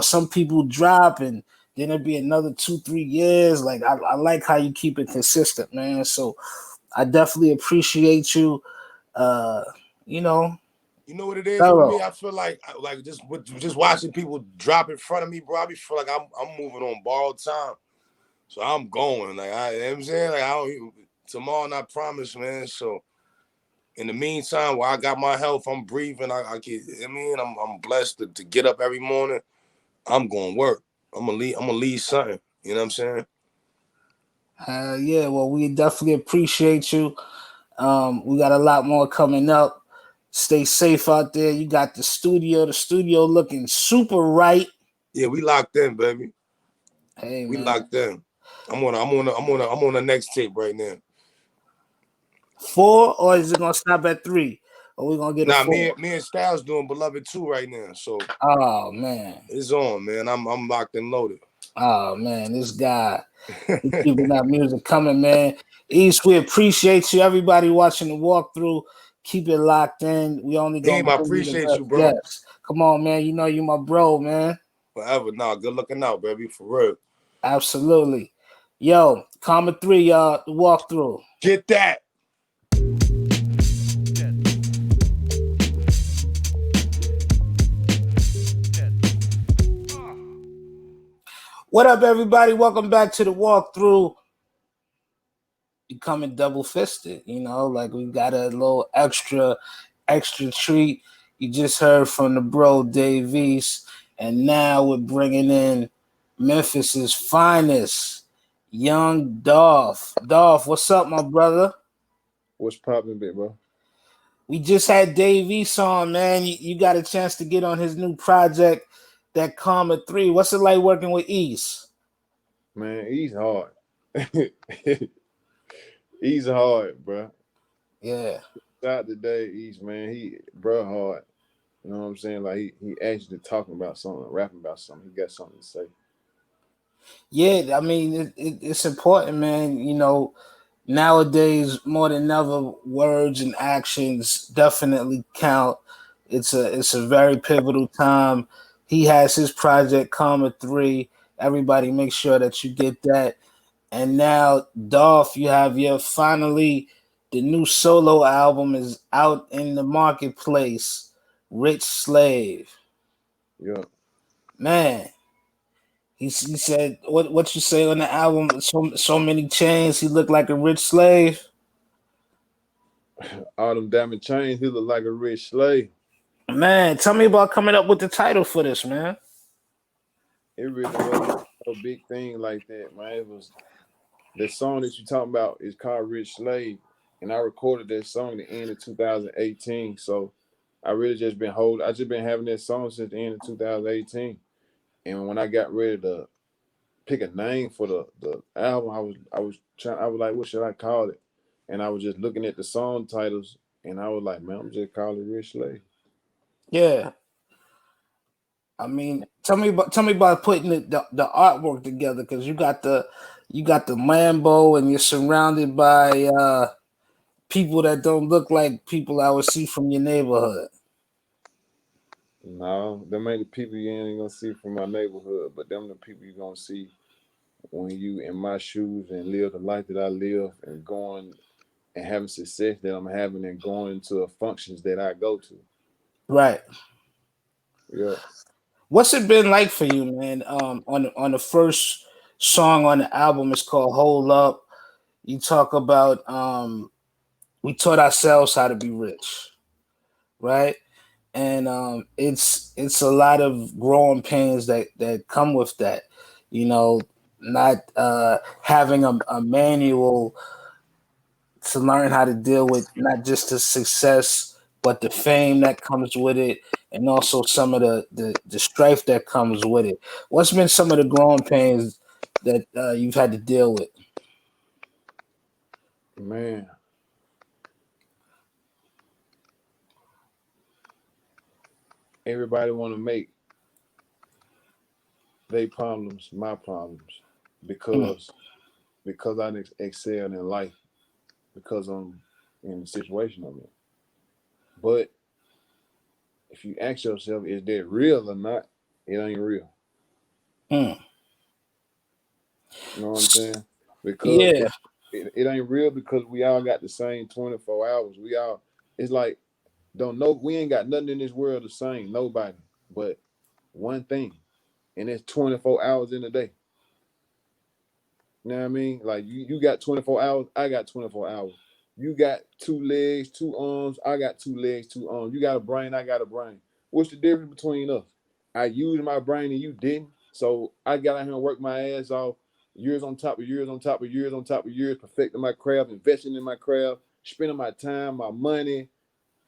Some people drop and then it'll be another 2-3 years. Like I like how you keep it consistent, man. So I definitely appreciate you. You know, You know what it is with thorough. me? I feel like just watching people drop in front of me, bro. I feel like I'm moving on borrowed time. So I'm going. Like you know what I'm saying? Like I don't tomorrow not promise, man. So in the meantime, while I got my health, I'm breathing. I get. I mean, I'm blessed to get up every morning. I'm going to work. I'm gonna lead something. You know what I'm saying? Yeah. Well, we definitely appreciate you. We got a lot more coming up. Stay safe out there. You got the studio. The studio looking super right. Yeah, we locked in, baby. Hey, We man. locked in. I'm on the next tape right now. 4, or is it gonna stop at 3? Or we gonna get a Nah, 4? me and Styles doing Beloved 2 right now. So Oh man. it's on, man. I'm locked and loaded. Oh man, this guy keeping that music coming, man. East, we appreciate you. Everybody watching the walkthrough, keep it locked in. We only gonna Damn, I bring you the appreciate you, best bro. guests. Come on, man. You know you my bro, man. Forever. Nah, good looking out, baby. For real. Absolutely. Yo, Karma 3, y'all, the walkthrough. Get that. What up, everybody? Welcome back to the walkthrough. Becoming double fisted, like we got a little extra treat. You just heard from the bro Davies, and now we're bringing in Memphis's finest, young Dolph. Dolph, what's up, my brother? What's popping, big bro? We just had Davies on, man. You got a chance to get on his new project, that Karma 3. What's it like working with East? Man, he's hard. He's hard, bro. Yeah. Shout today, East, man. He hard. You know what I'm saying? Like he actually talking about something, rapping about something. He got something to say. Yeah, I mean it's important, man. Nowadays more than ever, words and actions definitely count. It's a very pivotal time. He has his project Karma 3. Everybody make sure that you get that. And now, Dolph, you have your finally the new solo album is out in the marketplace. Rich Slave. Yeah. Man, he said what you say on the album, so many chains, he looked like a rich slave. All them diamond chains, he look like a rich slave. Man, tell me about coming up with the title for this, man. It really wasn't a big thing like that, man. It was the song that you talking about is called Rich Slave. And I recorded that song at the end of 2018. So I really just I just been having that song since the end of 2018. And when I got ready to pick a name for the album, I was like, what should I call it? And I was just looking at the song titles, and I was like, man, I'm just calling it Rich Slave. Yeah. I mean, tell me about putting the artwork together, because you got the Lambo and you're surrounded by people that don't look like people I would see from your neighborhood. No, them ain't the people you ain't gonna see from my neighborhood, but them the people you gonna see when you in my shoes and live the life that I live and going and having success that I'm having and going to functions that I go to. Right. Yeah. What's it been like for you, man? On the first song on the album, it's called "Hold Up." You talk about we taught ourselves how to be rich, right? And it's a lot of growing pains that come with that. You know, not having a manual to learn how to deal with not just the success but the fame that comes with it, and also some of the strife that comes with it. What's been some of the growing pains that you've had to deal with? Man, everybody want to make their problems my problems Mm, because I excelled in life because I'm in the situation I'm in. But if you ask yourself, is that real or not? It ain't real. mm. You know what I'm saying? Because Yeah. it ain't real because we all got the same 24 hours. We all it's like don't know we ain't got nothing in this world the same. Nobody. But one thing. And it's 24 hours in a day. You know what I mean? Like you got 24 hours, I got 24 hours. You got two legs, two arms, I got two legs, two arms. You got a brain, I got a brain. What's the difference between us? I used my brain and you didn't. So I got out here and worked my ass off, years on top of years on top of years on top of years, perfecting my craft, investing in my craft, spending my time, my money,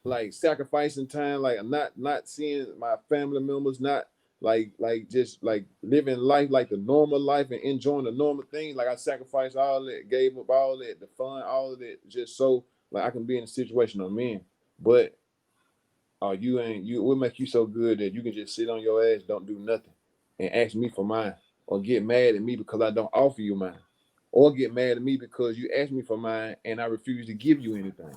like sacrificing time, like I'm not seeing my family members, not like just like living life like the normal life and enjoying the normal things. Like I sacrificed all that, gave up all that, the fun, all of that, just so like I can be in a situation I'm in. But you ain't you what make you so good that you can just sit on your ass, don't do nothing, and ask me for mine, or get mad at me because I don't offer you mine, or get mad at me because you asked me for mine and I refuse to give you anything.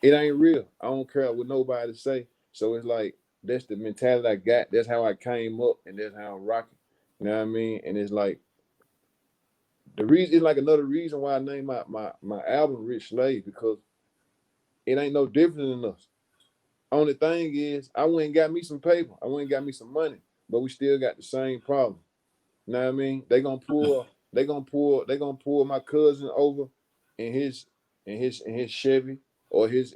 It ain't real. I don't care what nobody say. So it's like that's the mentality I got. That's how I came up, and that's how I'm rocking. You know what I mean? And it's like the reason. It's like another reason why I named my album "Rich Slave" because it ain't no different than us. Only thing is, I went and got me some paper. I went and got me some money, but we still got the same problem. You know what I mean? They gonna pull my cousin over in his Chevy or his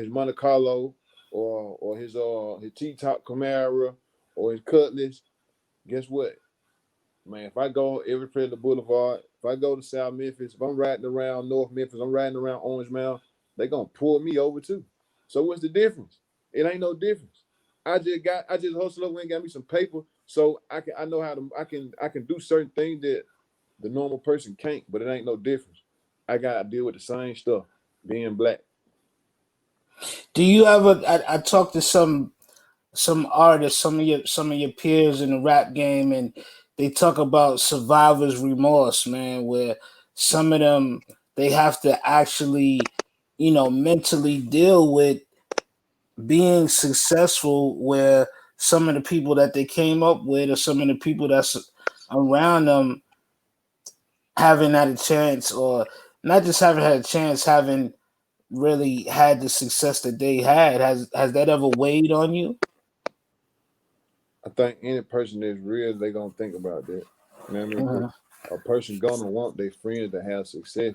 Monte Carlo or his T-top Camaro or his Cutlass. Guess what? Man, if I go every place to Boulevard, if I go to South Memphis, if I'm riding around North Memphis, I'm riding around Orange Mound, they gonna pull me over too. So what's the difference? It ain't no difference. I just hustled up and got me some paper so I know how to I can do certain things that the normal person can't, but it ain't no difference. I gotta deal with the same stuff, being black. Do you ever? I talked to some artists, some of your peers in the rap game, and they talk about survivor's remorse, man, where some of them they have to actually, mentally deal with being successful where some of the people that they came up with or some of the people that's around them haven't had a chance, or not just haven't had a chance, haven't really had the success that they had. Has that ever weighed on you? I think any person that's real, they gonna think about that. You know what I mean? Because Mhm. a person gonna want their friends to have success.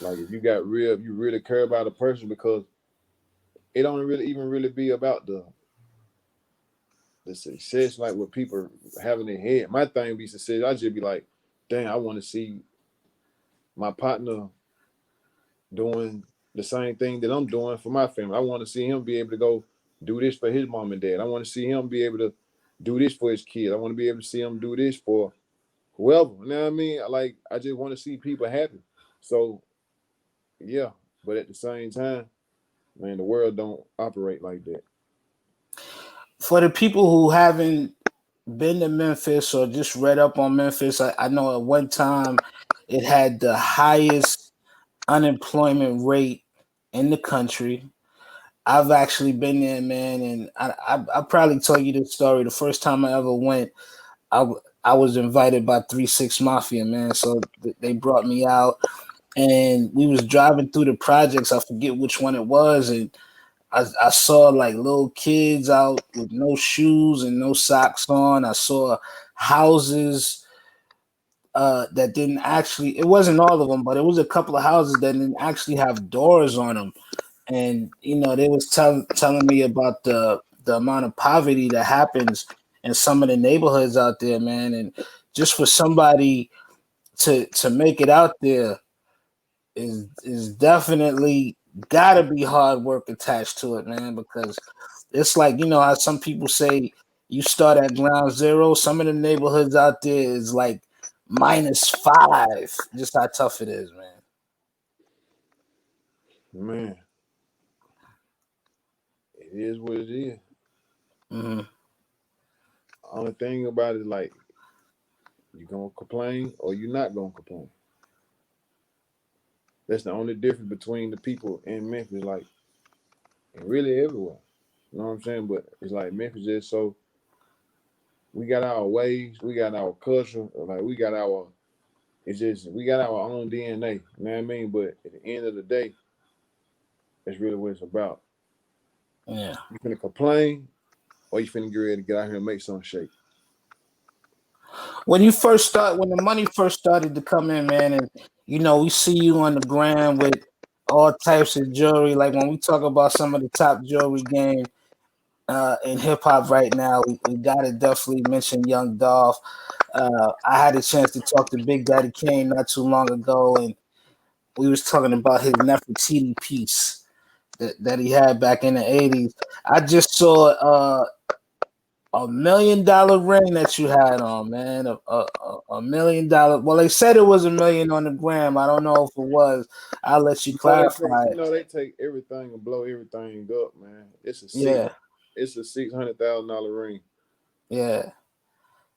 Like if you got real, if you really care about a person, because it don't really even really be about the success, like what people have in their head. My thing be success. I just be like, dang, I want to see my partner doing the same thing that I'm doing for my family. I want to see him be able to go do this for his mom and dad. I want to see him be able to do this for his kid. I want to be able to see him do this for whoever. You know what I mean? Like I just want to see people happy. So yeah, but at the same time, man, the world don't operate like that. For the people who haven't been to Memphis or just read up on Memphis, I know at one time it had the highest unemployment rate in the country. I've actually been there, man, and I probably told you this story. The first time I ever went, I was invited by 3 6 Mafia, man. So they brought me out, and we was driving through the projects. I forget which one it was, and I saw like little kids out with no shoes and no socks on. I saw houses that didn't actually. It wasn't all of them, but it was a couple of houses that didn't actually have doors on them. And they was telling me about the amount of poverty that happens in some of the neighborhoods out there, man. And just for somebody to make it out there is definitely gotta be hard work attached to it, man, because it's like, how some people say you start at ground zero. Some of the neighborhoods out there is like -5, just how tough it is, man. Man, it is what it is. Mm-hmm. Only thing about it is like you gonna complain or you not gonna complain. That's the only difference between the people in Memphis, like, and really everywhere. You know what I'm saying? But it's like Memphis is so we got our ways, we got our culture, like we got our it's just we got our own DNA. You know what I mean? But at the end of the day, that's really what it's about. Yeah. You finna complain or you finna get ready to get out here and make something shake. When the money first started to come in, man, and we see you on the gram with all types of jewelry. Like when we talk about some of the top jewelry game in hip hop right now, we gotta definitely mention Young Dolph. I had a chance to talk to Big Daddy Kane not too long ago, and we was talking about his Nefertiti piece that he had back in the '80s. I just saw $1 million ring that you had on, man. $1 million. Well, they said it was 1 million on the gram. I don't know if it was. I'll let you clarify it. They take everything and blow everything up, man. Yeah, It's a $600,000 ring. yeah.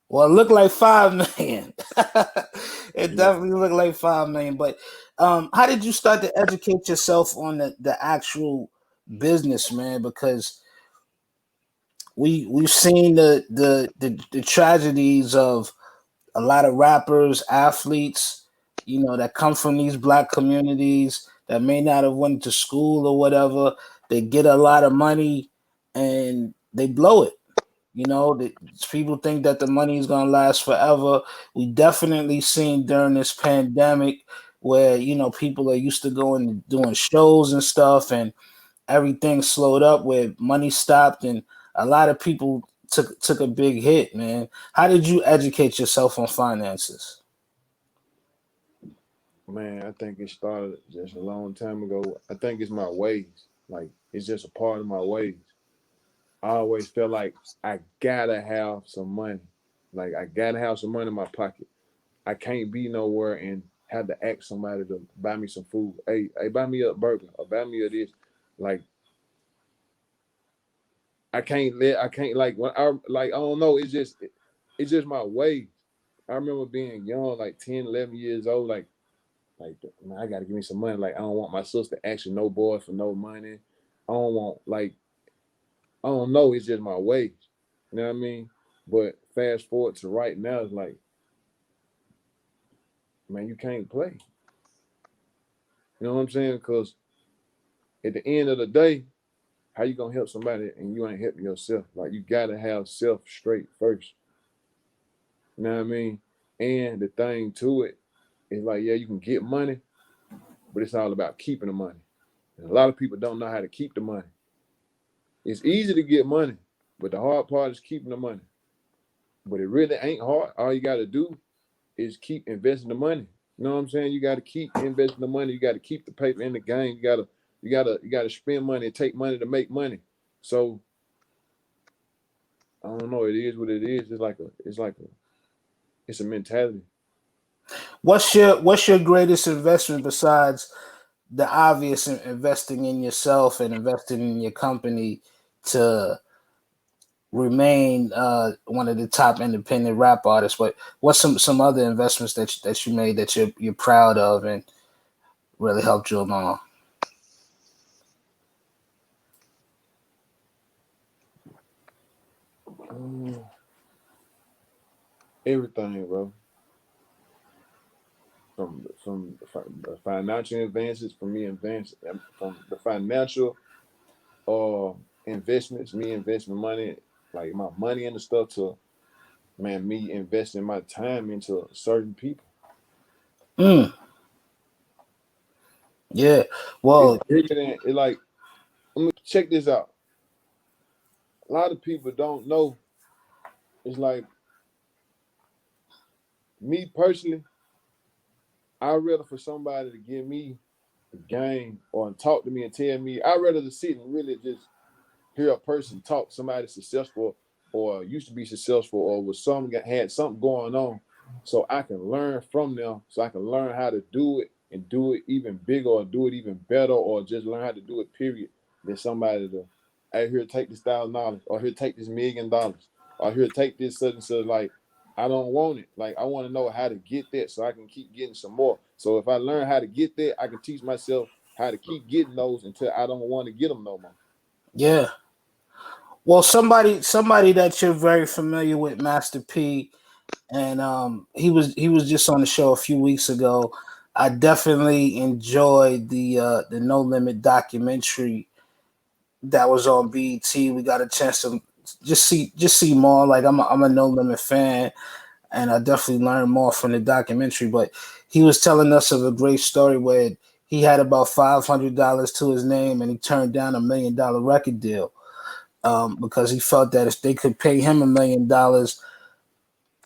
Well, it looked like 5 million. It Yeah. definitely looked like 5 million. But how did you start to educate yourself on the actual business, man? Because we've seen the tragedies of a lot of rappers, athletes, that come from these black communities that may not have went to school or whatever. They get a lot of money and they blow it. People think that the money is gonna last forever. We definitely seen during this pandemic where people are used to going and doing shows and stuff, and everything slowed up where money stopped, and a lot of people took a big hit, man. How did you educate yourself on finances? Man, I think it started just a long time ago. I think it's my ways. Like it's just a part of my ways. I always felt like I gotta have some money. Like I gotta have some money in my pocket. I can't be nowhere and have to ask somebody to buy me some food. Hey, buy me a burger or buy me a this. Like I can't like when I don't know, it's just my ways. I remember being young, like 10, 11 years old, like man, I gotta give me some money. Like I don't want my sister asking no boy for no money. I don't want like I don't know, it's just my ways. You know what I mean? But fast forward to right now, it's like, man, you can't play. You know what I'm saying? Because at the end of the day, how you gonna help somebody and you ain't helping yourself? Like you gotta have self straight first. You know what I mean? And the thing to it is like, yeah, you can get money, but it's all about keeping the money. And a lot of people don't know how to keep the money. It's easy to get money, but the hard part is keeping the money. But it really ain't hard. All you gotta do is keep investing the money. You know what I'm saying? You gotta keep investing the money. You gotta keep the paper in the game. You gotta spend money and take money to make money. So I don't know. It is what it is. It's a mentality. What's your greatest investment besides the obvious investing in yourself and investing in your company to remain one of the top independent rap artists? But what's some other investments that you made that you're proud of and really helped you along? Um, Everything, bro. From the financial advances, from me advance from the financial uh investments, me investing money, like my money into stuff, to man, me investing my time into certain people. Mm, yeah. It's Well, bigger than it. Like, let me check this out. A lot of people don't know. It's like me personally, I'd rather for somebody to give me a game or talk to me and tell me. I'd rather to sit and really just hear a person talk, somebody successful or used to be successful or was some had something going on, so I can learn from them, so I can learn how to do it and do it even bigger or do it even better or just learn how to do it, period. Than somebody to, hey, here, take this $1,000 or here, take this $1,000,000 or here, take this such and such. Like, I don't want it. Like, I want to know how to get that so I can keep getting some more. So if I learn how to get that, I can teach myself how to keep getting those until I don't want to get them no more. yeah. Well, somebody that you're very familiar with, Master P, and he was just on the show a few weeks ago. I definitely enjoyed the No Limit documentary that was on BET. We got a chance to just see more. Like I'm a No Limit fan, and I definitely learned more from the documentary. But he was telling us of a great story where he had about $500 to his name, and he turned down $1 million record deal because he felt that if they could pay him $1 million,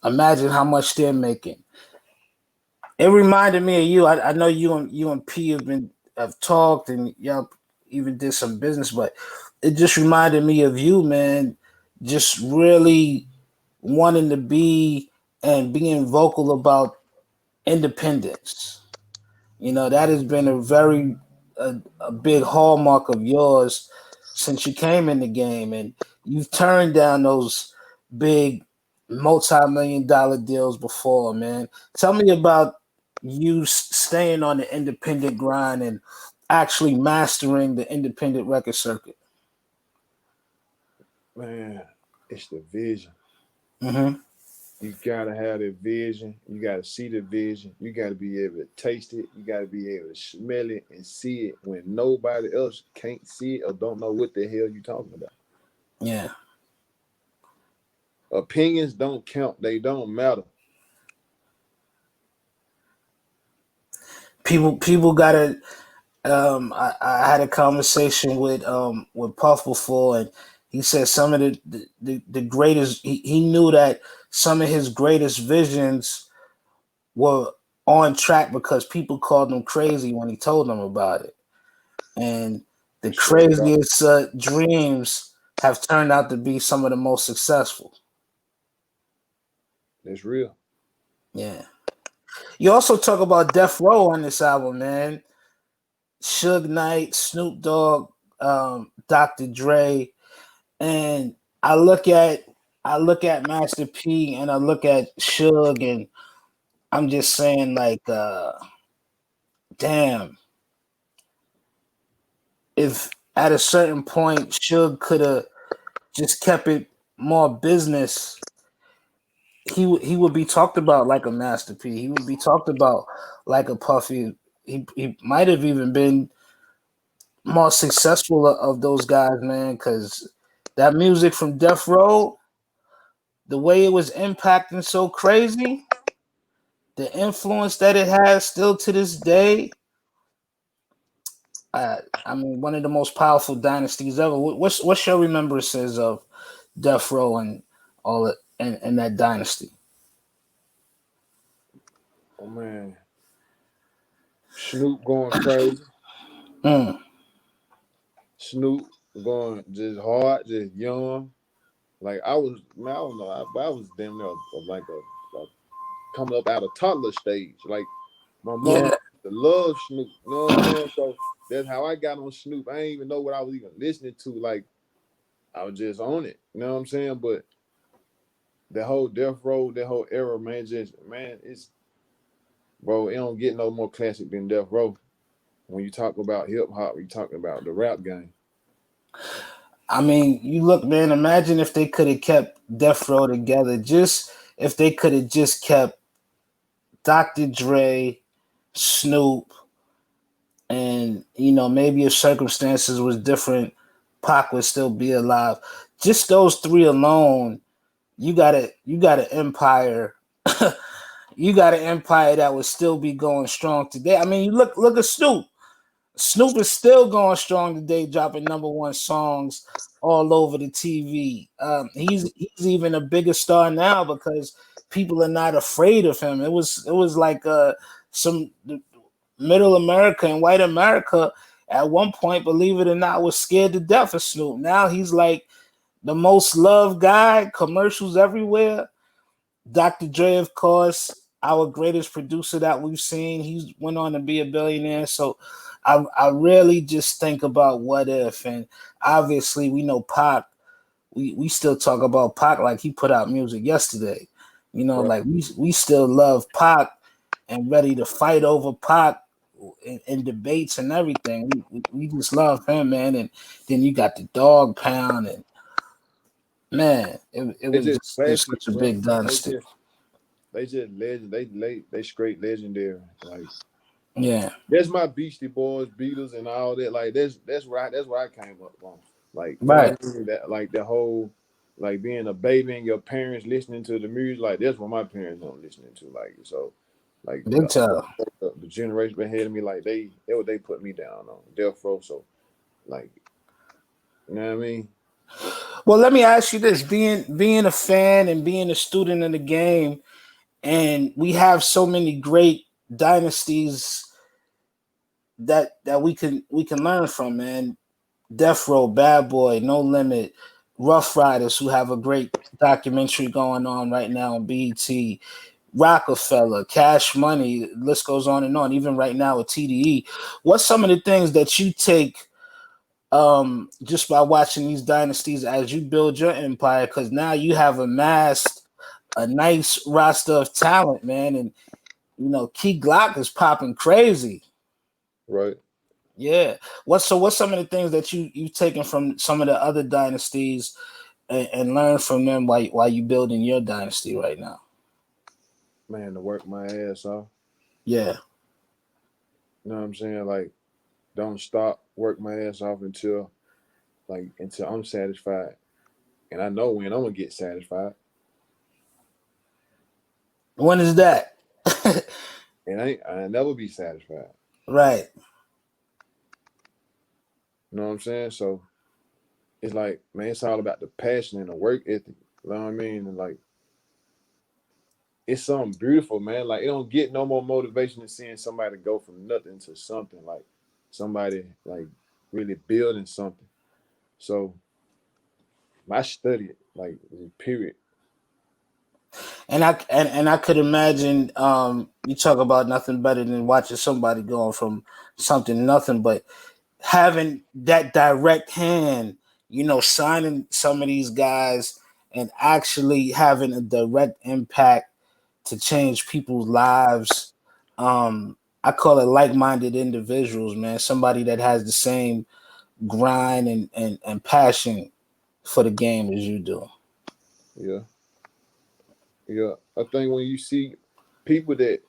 imagine how much they're making. It reminded me of you. I know you and P have talked, and y'all even did some business, but it just reminded me of you, man. Just really wanting to be and being vocal about independence. That has been a big hallmark of yours since you came in the game, and you've turned down those big multi-million-dollar deals before, man. Tell me about you staying on the independent grind and actually mastering the independent record circuit. Man, it's the vision. Hmm. You gotta have the vision. You gotta see the vision. You gotta be able to taste it. You gotta be able to smell it and see it when nobody else can't see it or don't know what the hell you talking about. Yeah, Opinions don't count. They don't matter. people gotta. I had a conversation with Puff before, and he said some of the greatest. He knew that some of his greatest visions were on track because people called him crazy when he told them about it, and the I swear to God, craziest dreams have turned out to be some of the most successful. that's real. Yeah. You also talk about Death Row on this album, man. Suge Knight, Snoop Dogg, Dr. Dre, and I look at I look at Master P and I look at Suge, and I'm just saying, like, damn, if at a certain point Suge could have just kept it more business, he would be talked about like a Master P. He would be talked about like a Puffy. He might have even been more successful of those guys, man, because that music from Death Row, the way it was impacting so crazy, the influence that it has still to this day. I mean, one of the most powerful dynasties ever. What's your remembrances of Death Row and all it and that dynasty? Oh man, Snoop going crazy. Mm, Snoop going just hard, just young. Like I was, man, I don't know. I was damn near like a coming up out of toddler stage. Like my mama yeah, used to love Snoop. You know what I'm saying? So that's how I got on Snoop. I didn't even know what I was even listening to. Like I was just on it. You know what I'm saying? But the whole Death Row, that whole era, man, just man, it's bro. It don't get no more classic than Death Row. When you talk about hip hop, you talking about the rap game. I mean, you look, man. Imagine if they could have kept Death Row together. Just if they could have just kept Dr. Dre, Snoop, and maybe if circumstances was different, Pac would still be alive. Just those three alone, you got an empire. You got an empire that would still be going strong today. I mean, you look at Snoop. Snoop is still going strong today, dropping #1 songs all over the TV. He's even a bigger star now because people are not afraid of him. It was like some middle America and white America at one point, believe it or not, was scared to death of Snoop. Now he's like the most loved guy, commercials everywhere. Dr. Dre, of course, our greatest producer that we've seen. He went on to be a billionaire. So I really just think about what if. And obviously, we know Pac. We still talk about Pac like he put out music yesterday. Right. Like we still love Pac and ready to fight over Pac in debates and everything. We just love him, man. And then you got the Dog Pound, and man, It's just it was classic, such a bro. big dynasty. They just legend. They straight legendary. Like Yeah, that's my Beastie Boys, Beatles, and all that. Like that's where I came up from. Like you know right. what I mean? That like the whole like being a baby and your parents listening to the music. Like that's what my parents don't listening to. Like so, like Big time. the generation ahead of me, like they what they put me down on Death Row. So like you know what I mean? Well, let me ask you this: being a fan and being a student in the game, and we have so many great dynasties that we can learn from, man. Death Row, Bad Boy, No Limit, Rough Riders, who have a great documentary going on right now on BET, Rockefeller, Cash Money, the list goes on and on. Even right now with TDE, what's some of the things that you take just by watching these dynasties as you build your empire? Because now you have amassed a nice roster of talent, man, and Key Glock is popping crazy. Right. Yeah. What's some of the things that you've taken from some of the other dynasties and learn from them while you building your dynasty right now? Man, to work my ass off. Yeah. You know what I'm saying? Like don't stop, work my ass off until I'm satisfied. And I know when I'm gonna get satisfied. When is that? And I never be satisfied. Right. You know what I'm saying? So it's like, man, it's all about the passion and the work ethic. You know what I mean? And like it's something beautiful, man. Like it don't get no more motivation than seeing somebody go from nothing to something, like somebody like really building something. So I study it, like period. And I could imagine you talk about nothing better than watching somebody going from something to nothing, but having that direct hand, signing some of these guys and actually having a direct impact to change people's lives. I call it like-minded individuals, man. Somebody that has the same grind and passion for the game as you do. Yeah. Yeah. I think when you see people that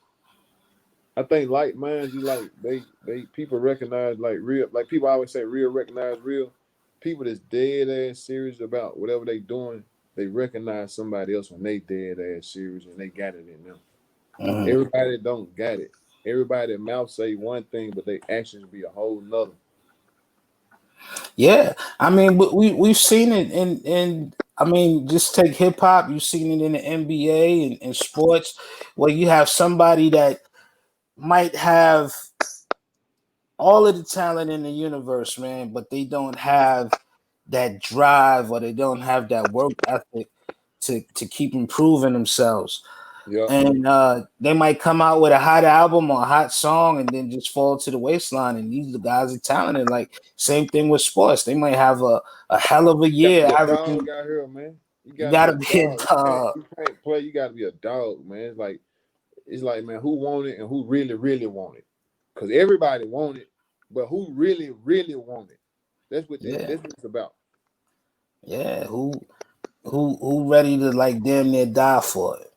I think like minds, you like they people recognize like real, like people always say real recognize real. People that's dead ass serious about whatever they doing, they recognize somebody else when they dead ass serious and they got it in them. Mhm. Everybody don't got it. Everybody mouth say one thing, but their actions be a whole nother. Yeah, I mean, we've seen it in. I mean, just take hip hop. You've seen it in the NBA and sports, where you have somebody that might have all of the talent in the universe, man, but they don't have that drive or they don't have that work ethic to keep improving themselves. Yeah, And they might come out with a hot album or a hot song and then just fall to the waistline. And these guys are talented. Like same thing with sports. They might have a hell of a you gotta year, be a averaging. dog out here, man. You You gotta be gotta a be a dog. dog. You can't play. You gotta be a dog, man. It's like man, who want it and who really really want it? Because everybody want it, but who really really want it? Yeah, That's what it's about. yeah. Who ready to like damn near die for it?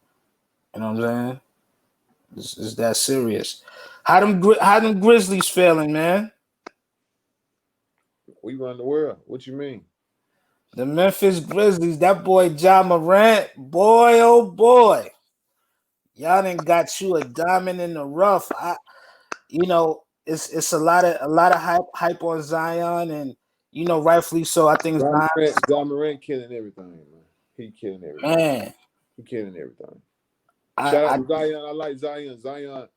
You know what I'm saying? It's that serious. How them Grizzlies feeling, man? We run the world. What you mean? The Memphis Grizzlies, that boy Ja Morant, boy, oh boy. Y'all done got you a diamond in the rough. It's a lot of hype on Zion, and rightfully so. I think John Zion, Morant, John Morant killing everything, man. He killing everything. man. He killing everything. I, Shout out I to Zion. I like Zion. Zion,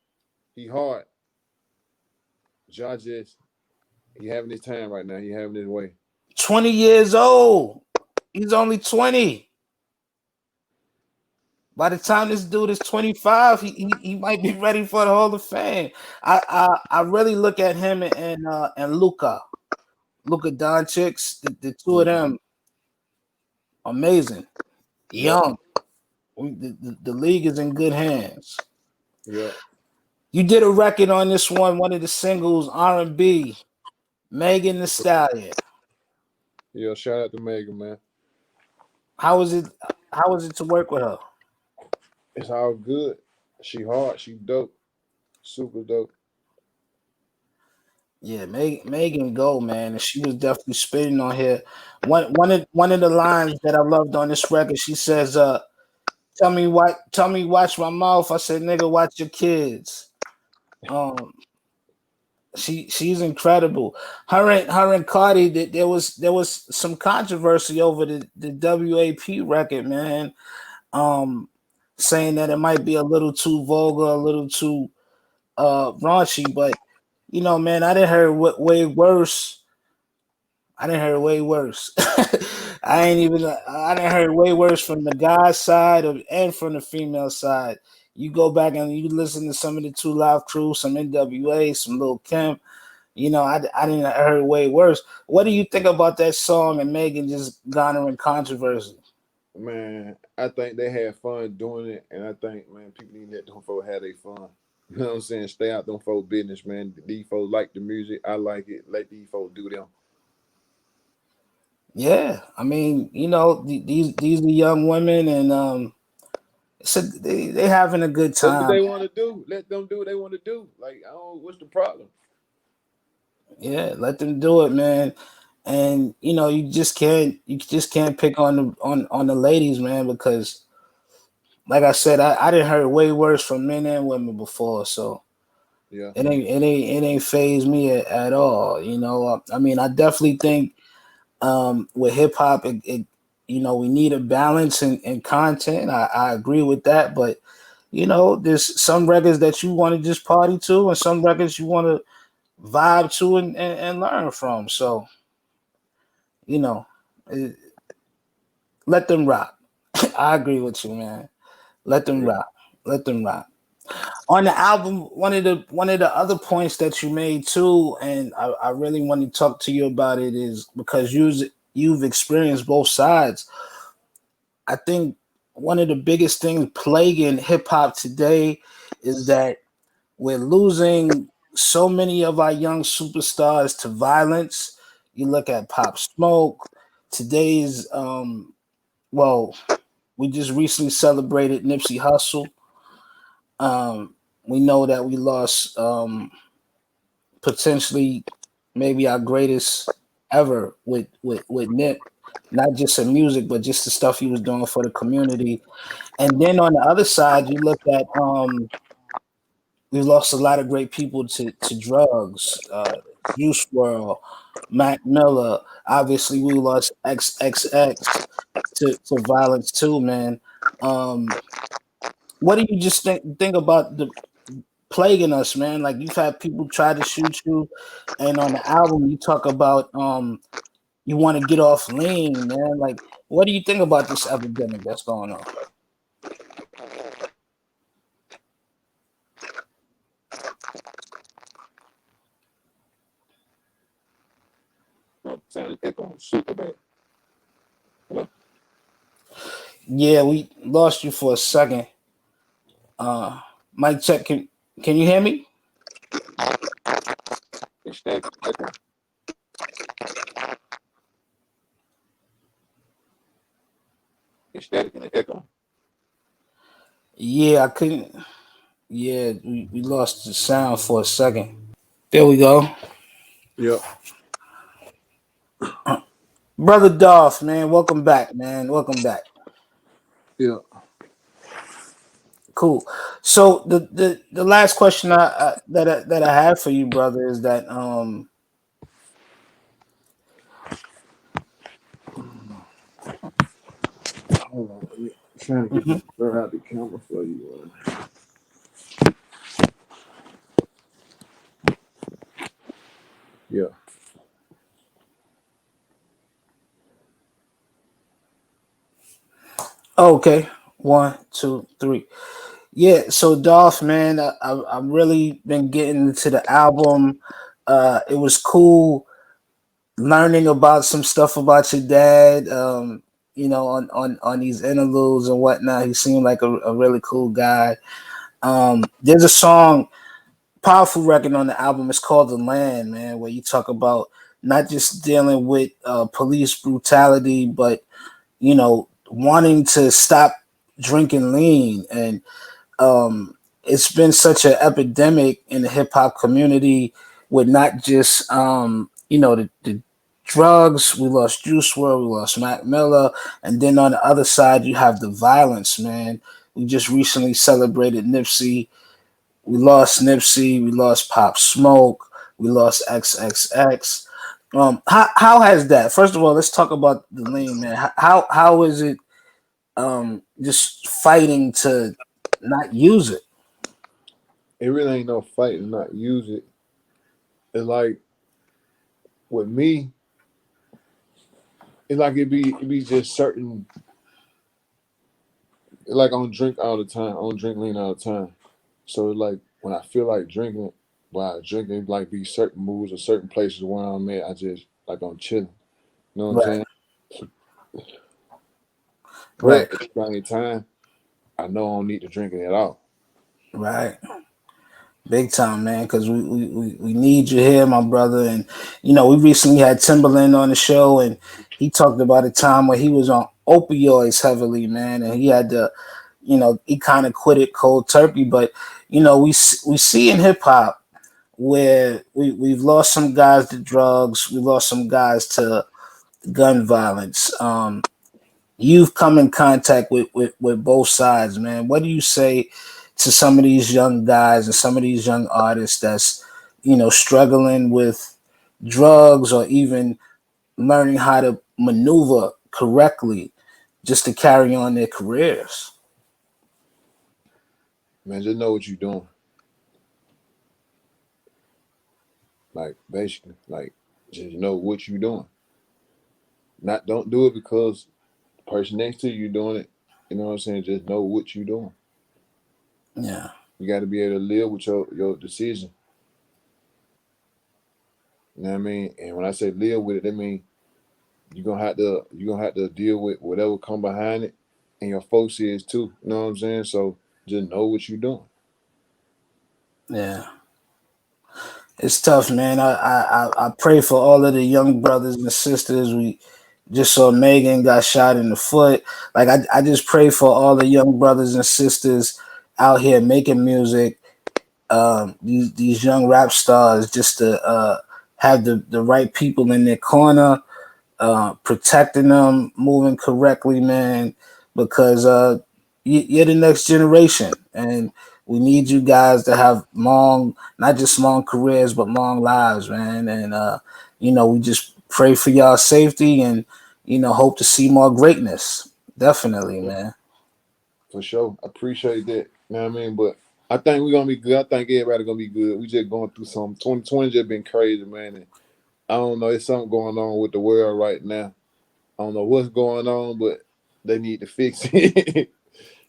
he hard. Ja just he having his time right now. He having his way. 20 years old. He's only 20. By the time this dude is 25, he might be ready for the Hall of Fame. I really look at him and Luka Doncic, the two of them, amazing, Yep. young. The league is in good hands. Yep. You did a record on this one of the singles, R&B, Megan Thee Stallion. Yeah. Shout out to Megan, man. How was it? How was it to work with her? It's all good. She hard. She dope. Super dope. Yeah, Megan go, man, and she was definitely spitting on here. One of the lines that I loved on this record, she says, tell me watch my mouth. I said, nigga, watch your kids. Um, she's incredible. Her and Cardi, there was some controversy over the WAP record, man. Saying that it might be a little too vulgar, a little too raunchy, but man, I didn't hear way worse. I didn't hear way worse. I didn't hear way worse from the guy side and from the female side. You go back and you listen to some of the Two Live Crew, some NWA, some Lil Kim. I didn't hear way worse. What do you think about that song and Megan just garnering controversy? Man, I think they had fun doing it, and I think, man, people need to let them folks have their fun. You know what I'm saying? Stay out them folks' business, man. These folks like the music. I like it. Let these folks do them. Yeah, I mean, these are young women, and they having a good That's what time. they want to do. Let them do what they want to do. Like, I don't. What's the problem? Yeah, let them do it, man. And you just can't pick on the ladies, man, because like I said, I didn't hear way worse from men and women before, so Yeah. it ain't phased me at all. I mean, I definitely think with hip hop, we need a balance in content. I agree with that, but there's some records that you want to just party to, and some records you want to vibe to and learn from. So you know, eh, let them rock. I agree with you, man. Let them Yeah. rock. Let them rock. On the album, one of the other points that you made too, and I really want to talk to you about it, is because you've experienced both sides. I think one of the biggest things plaguing hip hop today is that we're losing so many of our young superstars to violence. You look at Pop Smoke, today's well, we just recently celebrated Nipsey Hussle. We know that we lost potentially maybe our greatest ever with Nip, not just in music, but just the stuff he was doing for the community. And then on the other side, you look at we lost a lot of great people to drugs, Juice World, Mac Miller. Obviously, we lost XXX to violence too, man. Um, what do you just think about the plaguing us, man? Like you've had people try to shoot you, and on the album you talk about you want to get off lean, man. Like, what do you think about this epidemic that's going on? Yeah, we lost you for a second. Mic check. Can you hear me? Yeah, I couldn't. Yeah, we lost the sound for a second. There we go. Yep. Brother Dolph, man, welcome back, man. Welcome back. Yeah. Cool. So the last question that I have for you, brother, is that Hold on. I'm trying to get mhm. this blur out the camera for you. Yeah. Okay, one, two, three. Yeah. So Dolph, man, I've really been getting into the album. It was cool learning about some stuff about your dad. On these interludes and whatnot. He seemed like a really cool guy. There's a song, powerful record on the album. It's called "The Land," man, where you talk about not just dealing with police brutality, but wanting to stop drinking lean. And it's been such an epidemic in the hip hop community with not just the drugs. We lost Juice WRLD, we lost Mac Miller, and then on the other side you have the violence, man. We just recently celebrated Nipsey. We lost Nipsey. We lost Pop Smoke. We lost XXX. How has that? First of all, let's talk about the lean, man. How is it just fighting to not use it? It really ain't no fight to not use it. It's like with me, it's like it be just certain. Like I don't drink all the time. I don't drink lean all the time. So like when I feel like drinking, while I drink it like be certain moods or certain places where I'm at, I just like I'm chilling. You know what I'm Right, saying? right, But at the same time, I know I don't need to drink it at all. right. Big time, man, because we need you here, my brother. And we recently had Timberland on the show, and he talked about a time where he was on opioids heavily, man, and he had to, he kind of quit it cold turkey. But we see in hip hop where we've lost some guys to drugs, we lost some guys to gun violence. You've come in contact with both sides, man. What do you say to some of these young guys and some of these young artists that's struggling with drugs or even learning how to maneuver correctly just to carry on their careers? Man, just know what you're doing. Like basically, like just know what you're doing. Not don't do it because the person next to you doing it. You know what I'm saying? Just know what you're doing. Yeah, You got to be able to live with your decision. You know what I mean? And when I say live with it, that means you're gonna have to deal with whatever come behind it, and your folks is too. You know what I'm saying? So just know what you're doing. yeah. It's tough, man. I pray for all of the young brothers and sisters. We just saw Megan got shot in the foot. Like I just pray for all the young brothers and sisters out here making music. These young rap stars just to have the right people in their corner, protecting them, moving correctly, man, because you're the next generation, and we need you guys to have long, not just long careers, but long lives, man. And we just pray for y'all safety, and hope to see more greatness. Definitely, Yeah, man. for sure. I appreciate that. You know what I mean? But I think we're gonna be good. I think everybody gonna be good. We just going through some 2020 just been crazy, man. And I don't know, it's something going on with the world right now. I don't know what's going on, but they need to fix it.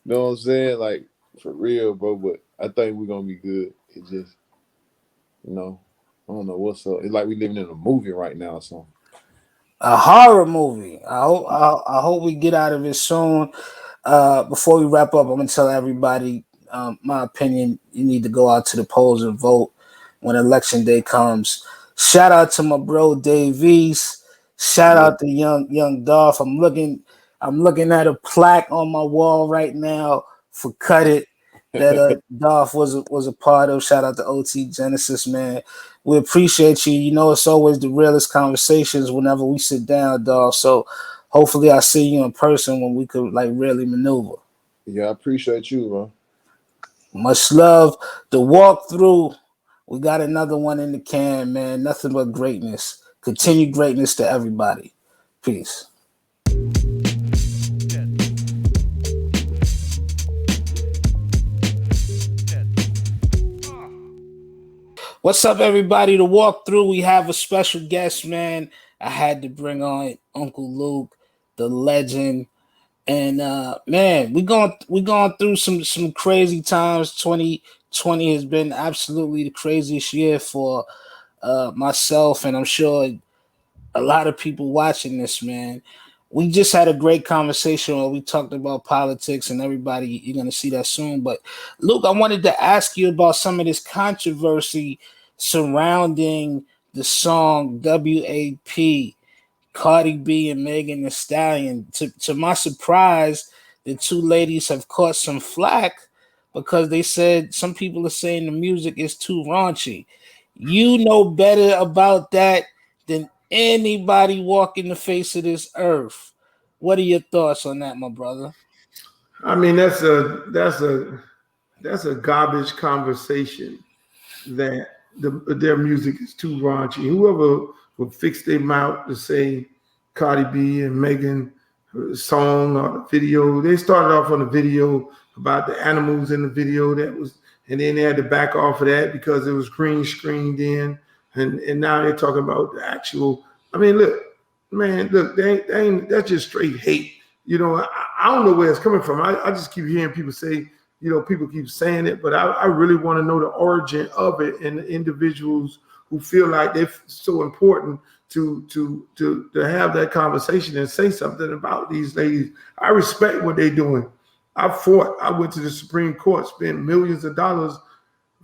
You know what I'm saying? Like for real, bro. But I think we're gonna be good. It just, you know, I don't know what's up. It's like we living in a movie right now or something. A horror movie. I hope we get out of it soon. Before we wrap up, I'm gonna tell everybody my opinion. You need to go out to the polls and vote when election day comes. Shout out to my bro Davies. Shout Yeah, out to young Dolph. I'm looking at a plaque on my wall right now for Cut It. that Dolph was a part of. Shout out to OT Genesis, man. We appreciate you. You know, it's always the realest conversations whenever we sit down, Dolph. So hopefully I see you in person when we could like really maneuver. Yeah, I appreciate you, bro. Much love. The walkthrough. We got another one in the can, man. Nothing but greatness. Continue greatness to everybody. Peace. What's up, everybody? To walk through, we have a special guest, man. I had to bring on Uncle Luke, the legend, and man, we going through some crazy times. 2020 has been absolutely the craziest year for myself, and I'm sure a lot of people watching this, man. We just had a great conversation where we talked about politics and everybody. You're gonna see that soon. But Luke, I wanted to ask you about some of this controversy surrounding the song WAP, Cardi B and Megan Thee Stallion. To my surprise, the two ladies have caught some flack because they said some people are saying the music is too raunchy. You know better about that than anybody walking the face of this earth. What are your thoughts on that, my brother? I mean, that's a garbage conversation that their music is too raunchy. Whoever would fix their mouth to say Cardi B and Megan song or the video, they started off on the video about the animals in the video and then they had to back off of that because it was green screened in, and now they're talking about the actual. I mean, look, man, look, they ain't that's just straight hate. You know, I don't know where it's coming from. I just keep hearing people say, people keep saying it, but I really want to know the origin of it and the individuals who feel like they're so important to have that conversation and say something about these ladies. I respect what they're doing. I went to the Supreme Court, spent millions of dollars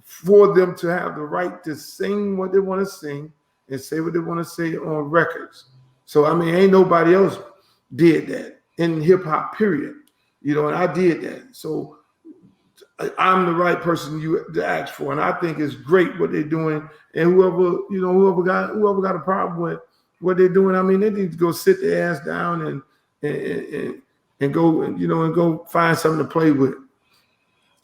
for them to have the right to sing what they want to sing and say what they want to say on records. So, I mean, ain't nobody else did that in hip hop, period. And I did that. So I'm the right person to ask for, and I think it's great what they're doing. And whoever got a problem with what they're doing, I mean, they need to go sit their ass down and go find something to play with.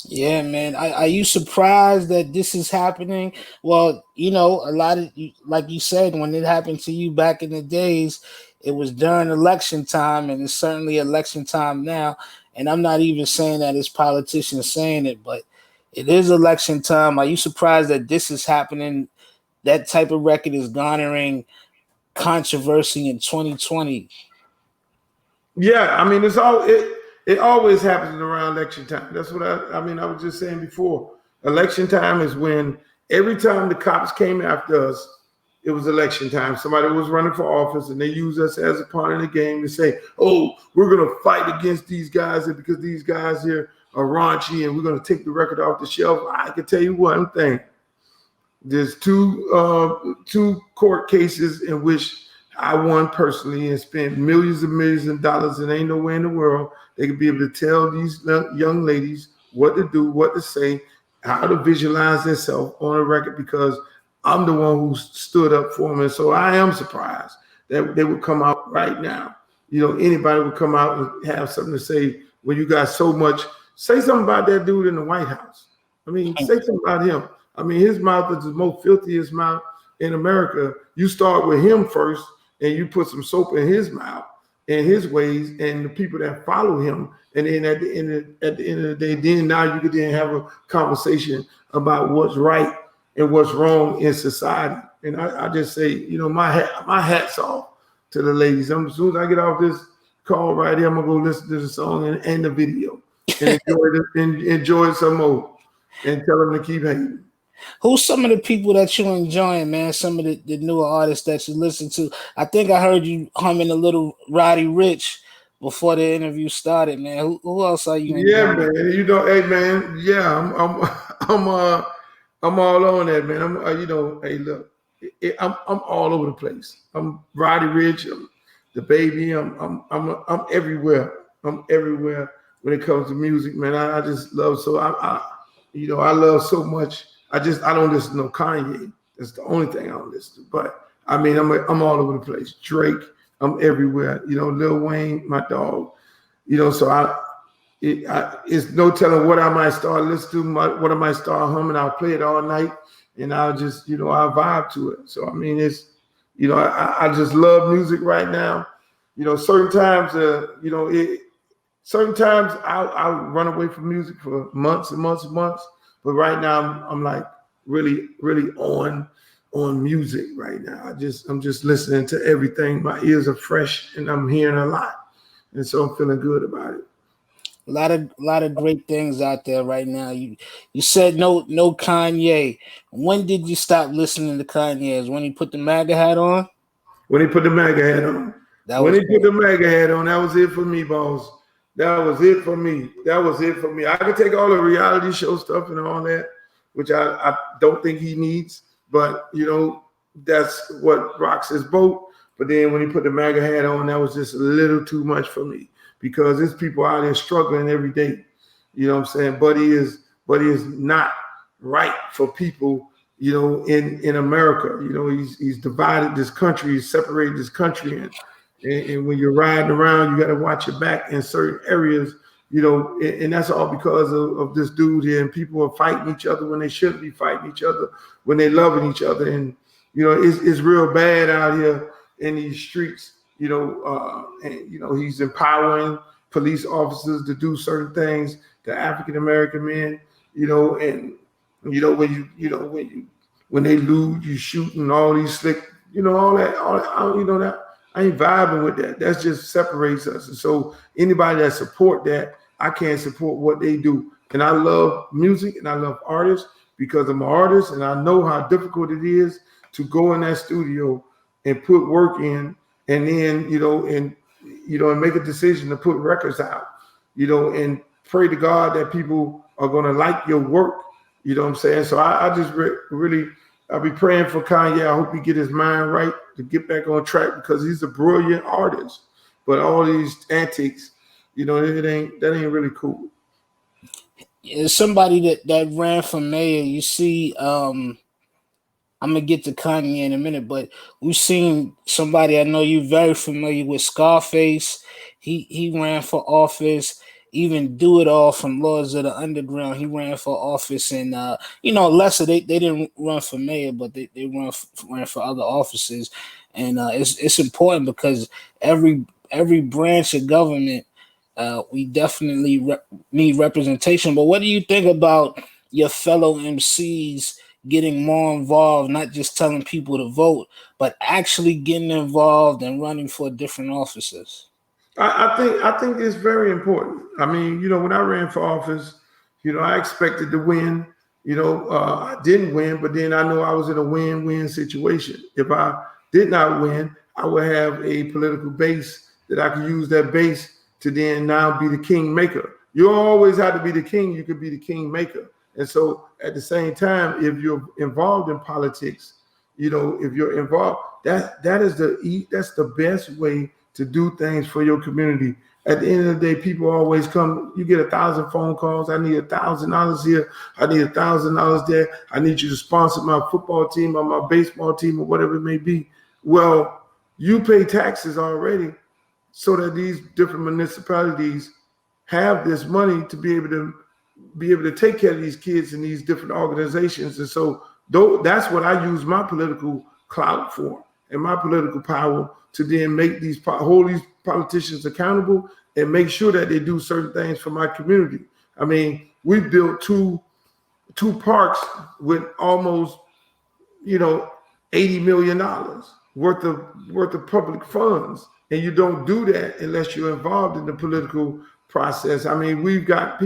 Yeah, man. Are you surprised that this is happening? Well, a lot of like you said, when it happened to you back in the days, it was during election time, and it's certainly election time now. And I'm not even saying that it's politicians saying it, but it is election time. Are you surprised that this is happening? That type of record is garnering controversy in 2020. Yeah, I mean, it always happens around election time. That's what I was just saying before. Election time is when every time the cops came after us, it was election time. Somebody was running for office and they used us as a pawn in the game to say, oh, we're going to fight against these guys because these guys here are raunchy and we're going to take the record off the shelf. I can tell you one thing. There's two court cases in which I won personally and spent millions and millions of dollars, and ain't nowhere in the world they could be able to tell these young ladies what to do, what to say, how to visualize themselves on a record, because I'm the one who stood up for them. And so I am surprised that they would come out right now. Anybody would come out and have something to say when you got so much. Say something about that dude in the White House. I mean, say something about him. I mean, his mouth is the most filthiest mouth in America. You start with him first, and you put some soap in his mouth and his ways, and the people that follow him. And then at the end of the day, then now you could then have a conversation about what's right and what's wrong in society. And I just say, my hat's off to the ladies. As soon as I get off this call right here, I'm gonna go listen to the song and the video and enjoy it some more, and tell them to keep hating. Who's some of the people that you're enjoying, man? Some of the newer artists that you listen to. I think I heard you humming a little Roddy Rich before the interview started, man. Who else are you enjoying? Yeah, man. Hey, man. Yeah, I'm all on that, man. Hey, look, I'm all over the place. I'm Roddy Rich, I'm the baby. I'm everywhere. I'm everywhere when it comes to music, man. I just love. So I love so much. I don't listen to no Kanye. That's the only thing I don't listen to. But I mean, I'm all over the place. Drake, I'm everywhere. Lil Wayne, my dog. So it's no telling what I might start listening to, what I might start humming. I'll play it all night, and I'll just, I'll vibe to it. So I mean, it's, I just love music right now. Certain times, certain times I'll run away from music for months and months and months. But right now I'm like really, really on music right now. I'm just listening to everything. My ears are fresh and I'm hearing a lot. And so I'm feeling good about it. A lot of great things out there right now. You said no Kanye. When did you stop listening to Kanye? Is when he put the MAGA hat on? When he put the MAGA hat on. When he put the MAGA hat on, that was it for me, boss. That was it for me. That was it for me. I could take all the reality show stuff and all that, which I don't think he needs. But, that's what rocks his boat. But then when he put the MAGA hat on, that was just a little too much for me, because there's people out there struggling every day. You know what I'm saying? Buddy is not right for people, in America. He's divided this country, he's separated this country. And when you're riding around, you got to watch your back in certain areas, and that's all because of this dude here. And people are fighting each other when they shouldn't be fighting each other, when they're loving each other. And, it's real bad out here in these streets, and, he's empowering police officers to do certain things to African-American men, and, when they lose, you shooting all these slick, all that, that. I ain't vibing with that. That just separates us. And so anybody that support that, I can't support what they do. And I love music and I love artists because I'm an artist, and I know how difficult it is to go in that studio and put work in, and then, and make a decision to put records out, and pray to God that people are going to like your work. You know what I'm saying? So I just really, I'll be praying for Kanye. I hope he get his mind right to get back on track, because he's a brilliant artist. But all these antics, that ain't really cool. Somebody that ran for mayor, you see, I'm gonna get to Kanye in a minute, but we've seen somebody I know you're very familiar with, Scarface. He ran for office. Even Do It All from Lords of the Underground, he ran for office. And lesser, they didn't run for mayor, but they ran for other offices. And it's important because every branch of government, we definitely need representation. But what do you think about your fellow MCs getting more involved, not just telling people to vote, but actually getting involved and running for different offices? I think it's very important. I mean, when I ran for office, I expected to win. I didn't win, but then I know I was in a win-win situation. If I did not win, I would have a political base that I could use that base to then now be the king maker. You don't always have to be the king. You could be the king maker. And so at the same time, if you're involved in politics, if you're involved, that's the best way to do things for your community. At the end of the day, people always come. You get 1,000 phone calls. I need $1,000 here. I need $1,000 there. I need you to sponsor my football team or my baseball team or whatever it may be. Well, you pay taxes already, so that these different municipalities have this money to be able to take care of these kids in these different organizations. And so that's what I use my political clout for, and my political power, to then make hold these politicians accountable and make sure that they do certain things for my community. I mean, we built two parks with almost, $80 million worth of public funds. And you don't do that unless you're involved in the political process. I mean, we've got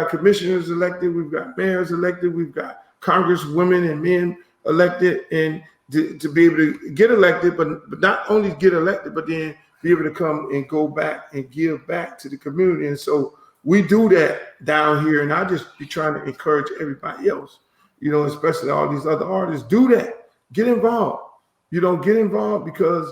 commissioners elected, we've got mayors elected, we've got congresswomen and men elected, and to be able to get elected, but not only get elected, but then be able to come and go back and give back to the community. And so we do that down here, and I just be trying to encourage everybody else, especially all these other artists, do that. Get involved. Get involved, because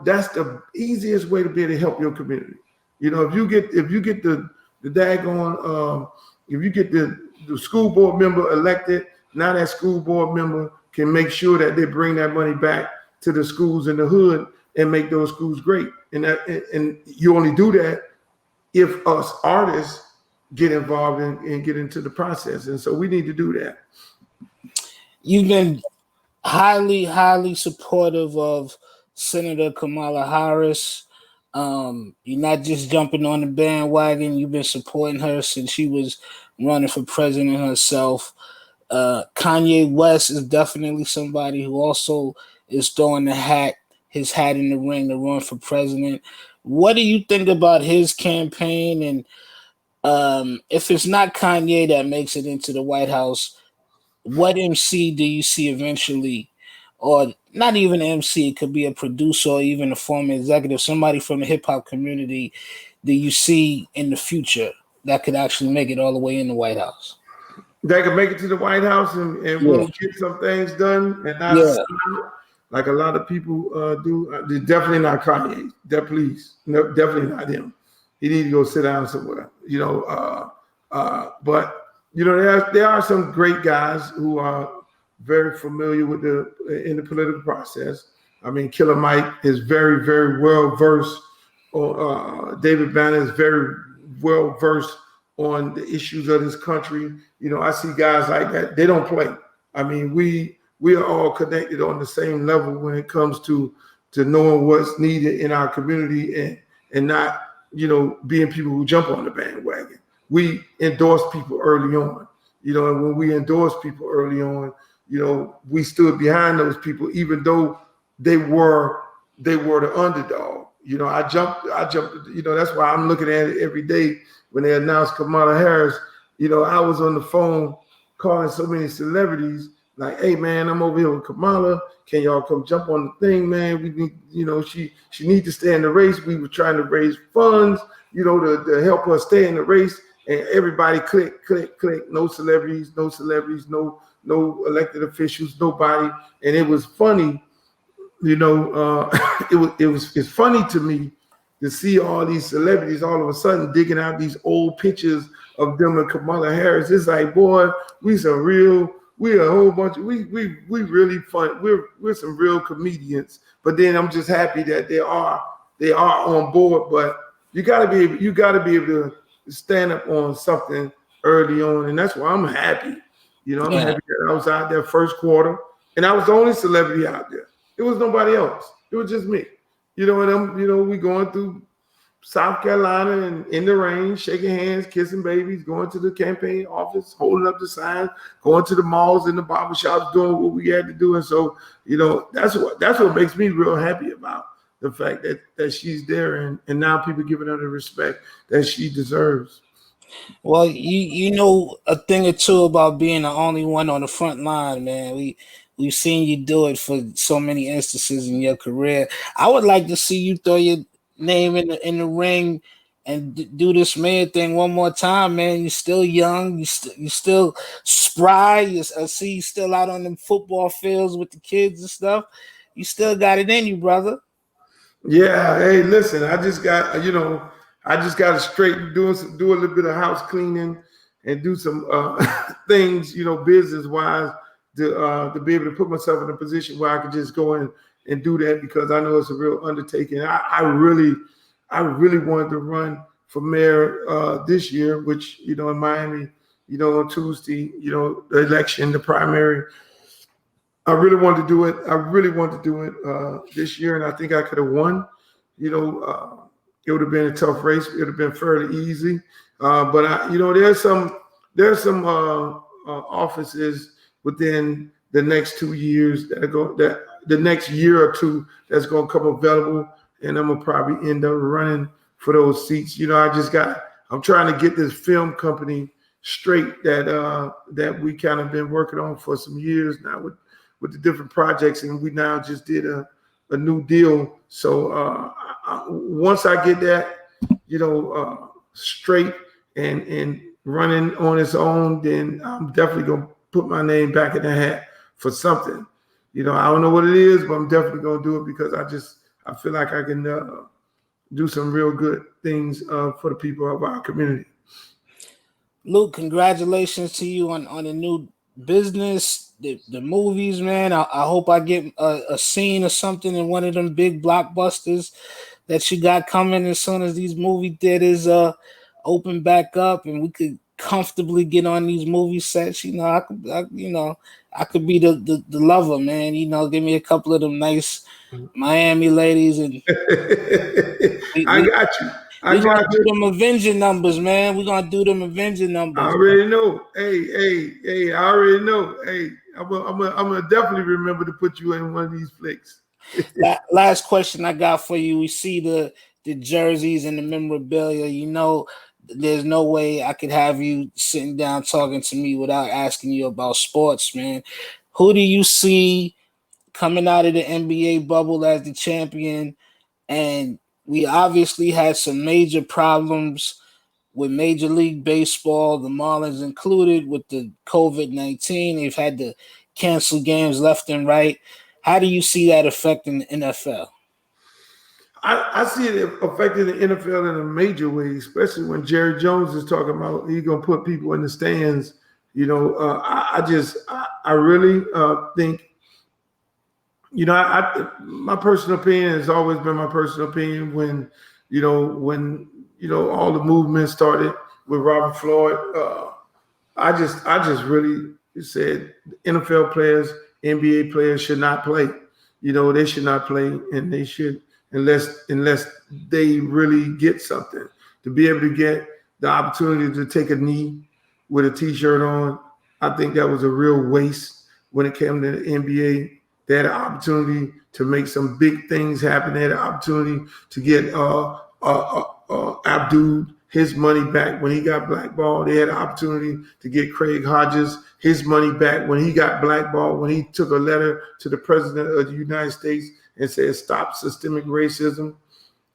that's the easiest way to be able to help your community. If you get the daggone, if you get the the school board member elected. Now that school board member can make sure that they bring that money back to the schools in the hood and make those schools great. And you only do that if us artists get involved and get into the process. And so we need to do that. You've been highly supportive of Senator Kamala Harris. You're not just jumping on the bandwagon. You've been supporting her since she was running for president herself. Kanye West is definitely somebody who also is throwing his hat in the ring to run for president. What do you think about his campaign? And if it's not Kanye that makes it into the White House, what MC do you see eventually? Or not even an MC, it could be a producer or even a former executive, somebody from the hip hop community that you see in the future that could actually make it all the way in the White House? They can make it to the White House and we'll get some things done and not like a lot of people do. Definitely not Kanye. Please, no, definitely not him. He needs to go sit down somewhere. But there are some great guys who are very familiar with in the political process. I mean, Killer Mike is very, very well versed. David Banner is very well versed on the issues of this country. I see guys like that. They don't play. I mean, we are all connected on the same level when it comes to knowing what's needed in our community and not, being people who jump on the bandwagon. We endorse people early on, and when we endorse people early on, we stood behind those people, even though they were the underdog. I jumped, that's why I'm looking at it every day when they announced Kamala Harris. I was on the phone calling so many celebrities like, hey man, I'm over here with Kamala. Can y'all come jump on the thing, man? We need, she need to stay in the race. We were trying to raise funds, to help us stay in the race. And everybody click. No celebrities, no elected officials, nobody. And it was funny, it's funny to me to see all these celebrities all of a sudden digging out these old pictures of them and Kamala Harris. It's like, boy, we a whole bunch of we really fun. We're some real comedians. But then I'm just happy that they are on board. But you gotta be able to stand up on something early on, and that's why I'm happy. I'm happy that I was out there first quarter, and I was the only celebrity out there. It was nobody else. It was just me. And we going through South Carolina and in the rain, shaking hands, kissing babies, going to the campaign office, holding up the signs, going to the malls and the barbershops, doing what we had to do. And so, that's what makes me real happy about the fact that she's there and now people giving her the respect that she deserves. Well, you know a thing or two about being the only one on the front line, man. We've seen you do it for so many instances in your career. I would like to see you throw your name in the ring and do this man thing one more time, man. You're still young. You still spry. I see you still out on them football fields with the kids and stuff. You still got it in you, brother. Yeah. Hey, listen. I just got to straighten, do a little bit of house cleaning and do some things, business wise, to be able to put myself in a position where I could just go in and do that, because I know it's a real undertaking. I really wanted to run for mayor this year, which, in Miami, on Tuesday, the election, the primary. I really wanted to do it. This year, and I think I could have won. It would have been a tough race. It would have been fairly easy. But there's some offices within the next 2 years that the next year or two that's going to come available, and I'm gonna probably end up running for those seats. I'm trying to get this film company straight that we kind of been working on for some years now with the different projects, and we now just did a new deal. So once I get that, straight and running on its own, then I'm definitely gonna put my name back in the hat for something. I don't know what it is, but I'm definitely gonna do it because I feel like I can do some real good things for the people of our community. Luke, congratulations to you on the new business, the movies, man. I hope I get a scene or something in one of them big blockbusters that you got coming as soon as these movie theaters open back up and we could comfortably get on these movie sets. I could be the lover, man. Give me a couple of them nice Miami ladies and we, I we, got you. I we gonna got do you. them Avenger numbers, man. We gonna do them Avenger I numbers. already know. Hey, I already know. Hey, I'm gonna definitely remember to put you in one of these flicks. Last question I got for you. We see the jerseys and the memorabilia. There's no way I could have you sitting down talking to me without asking you about sports, man. Who do you see coming out of the NBA bubble as the champion? And we obviously had some major problems with Major League Baseball, the Marlins included, with the COVID-19. They've had to cancel games left and right. How do you see that affecting the NFL? I see it affecting the NFL in a major way, especially when Jerry Jones is talking about he's gonna put people in the stands. I really think, my personal opinion has always been my personal opinion. When all the movement started with Robert Floyd, I just really said NFL players, NBA players should not play. They should not play, and they should unless they really get something to be able to get the opportunity to take a knee with a T-shirt on. I think that was a real waste when it came to the NBA. They had an opportunity to make some big things happen. They had an opportunity to get Abdul his money back when he got blackballed. They had an opportunity to get Craig Hodges his money back when he got blackballed, when he took a letter to the president of the United States and said, stop systemic racism.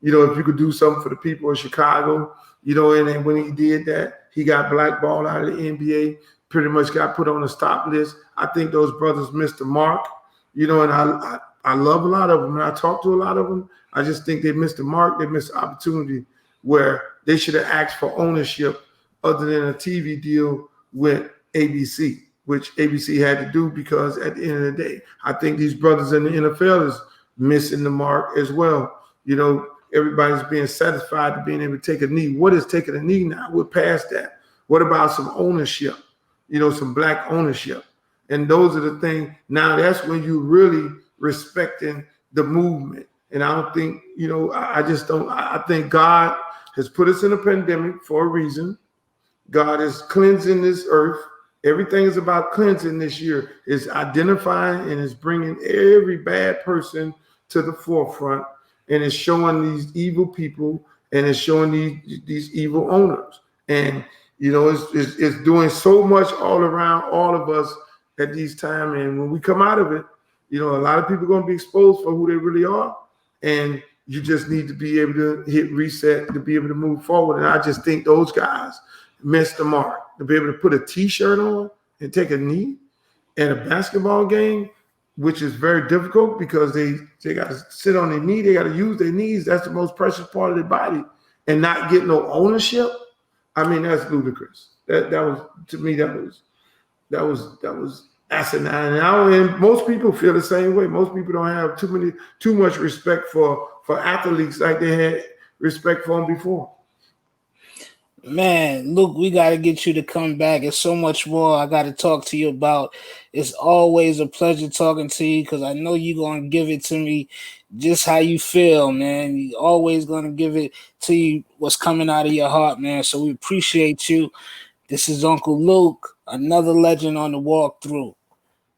If you could do something for the people of Chicago, and then when he did that, he got blackballed out of the NBA, pretty much got put on the stop list. I think those brothers missed the mark, and I love a lot of them, and I talk to a lot of them. I just think they missed the mark. They missed the opportunity where they should have asked for ownership other than a TV deal with ABC, which ABC had to do, because at the end of the day, I think these brothers in the NFL is missing the mark as well. Everybody's being satisfied to being able to take a knee. What is taking a knee now? We're past that. What about some ownership? Some black ownership. And those are the things. Now that's when you really respecting the movement. And I don't think, I just don't. I think God has put us in a pandemic for a reason. God is cleansing this earth. Everything is about cleansing this year. It's identifying and it's bringing every bad person to the forefront, and it's showing these evil people, and it's showing these evil owners. And it's doing so much all around all of us at these times. And when we come out of it, a lot of people are going to be exposed for who they really are. And you just need to be able to hit reset to be able to move forward. And I just think those guys missed the mark. To be able to put a T-shirt on and take a knee in a basketball game, which is very difficult because they got to sit on their knee. They got to use their knees. That's the most precious part of their body. And not get no ownership. I mean, that's ludicrous. That was, to me, that was asinine. And most people feel the same way. Most people don't have too much respect for athletes like they had respect for them before. Man, Luke, we got to get you to come back. There's so much more I got to talk to you about. It's always a pleasure talking to you because I know you're going to give it to me just how you feel, man. You're always going to give it to you what's coming out of your heart, man. So we appreciate you. This is Uncle Luke, another legend on the walkthrough.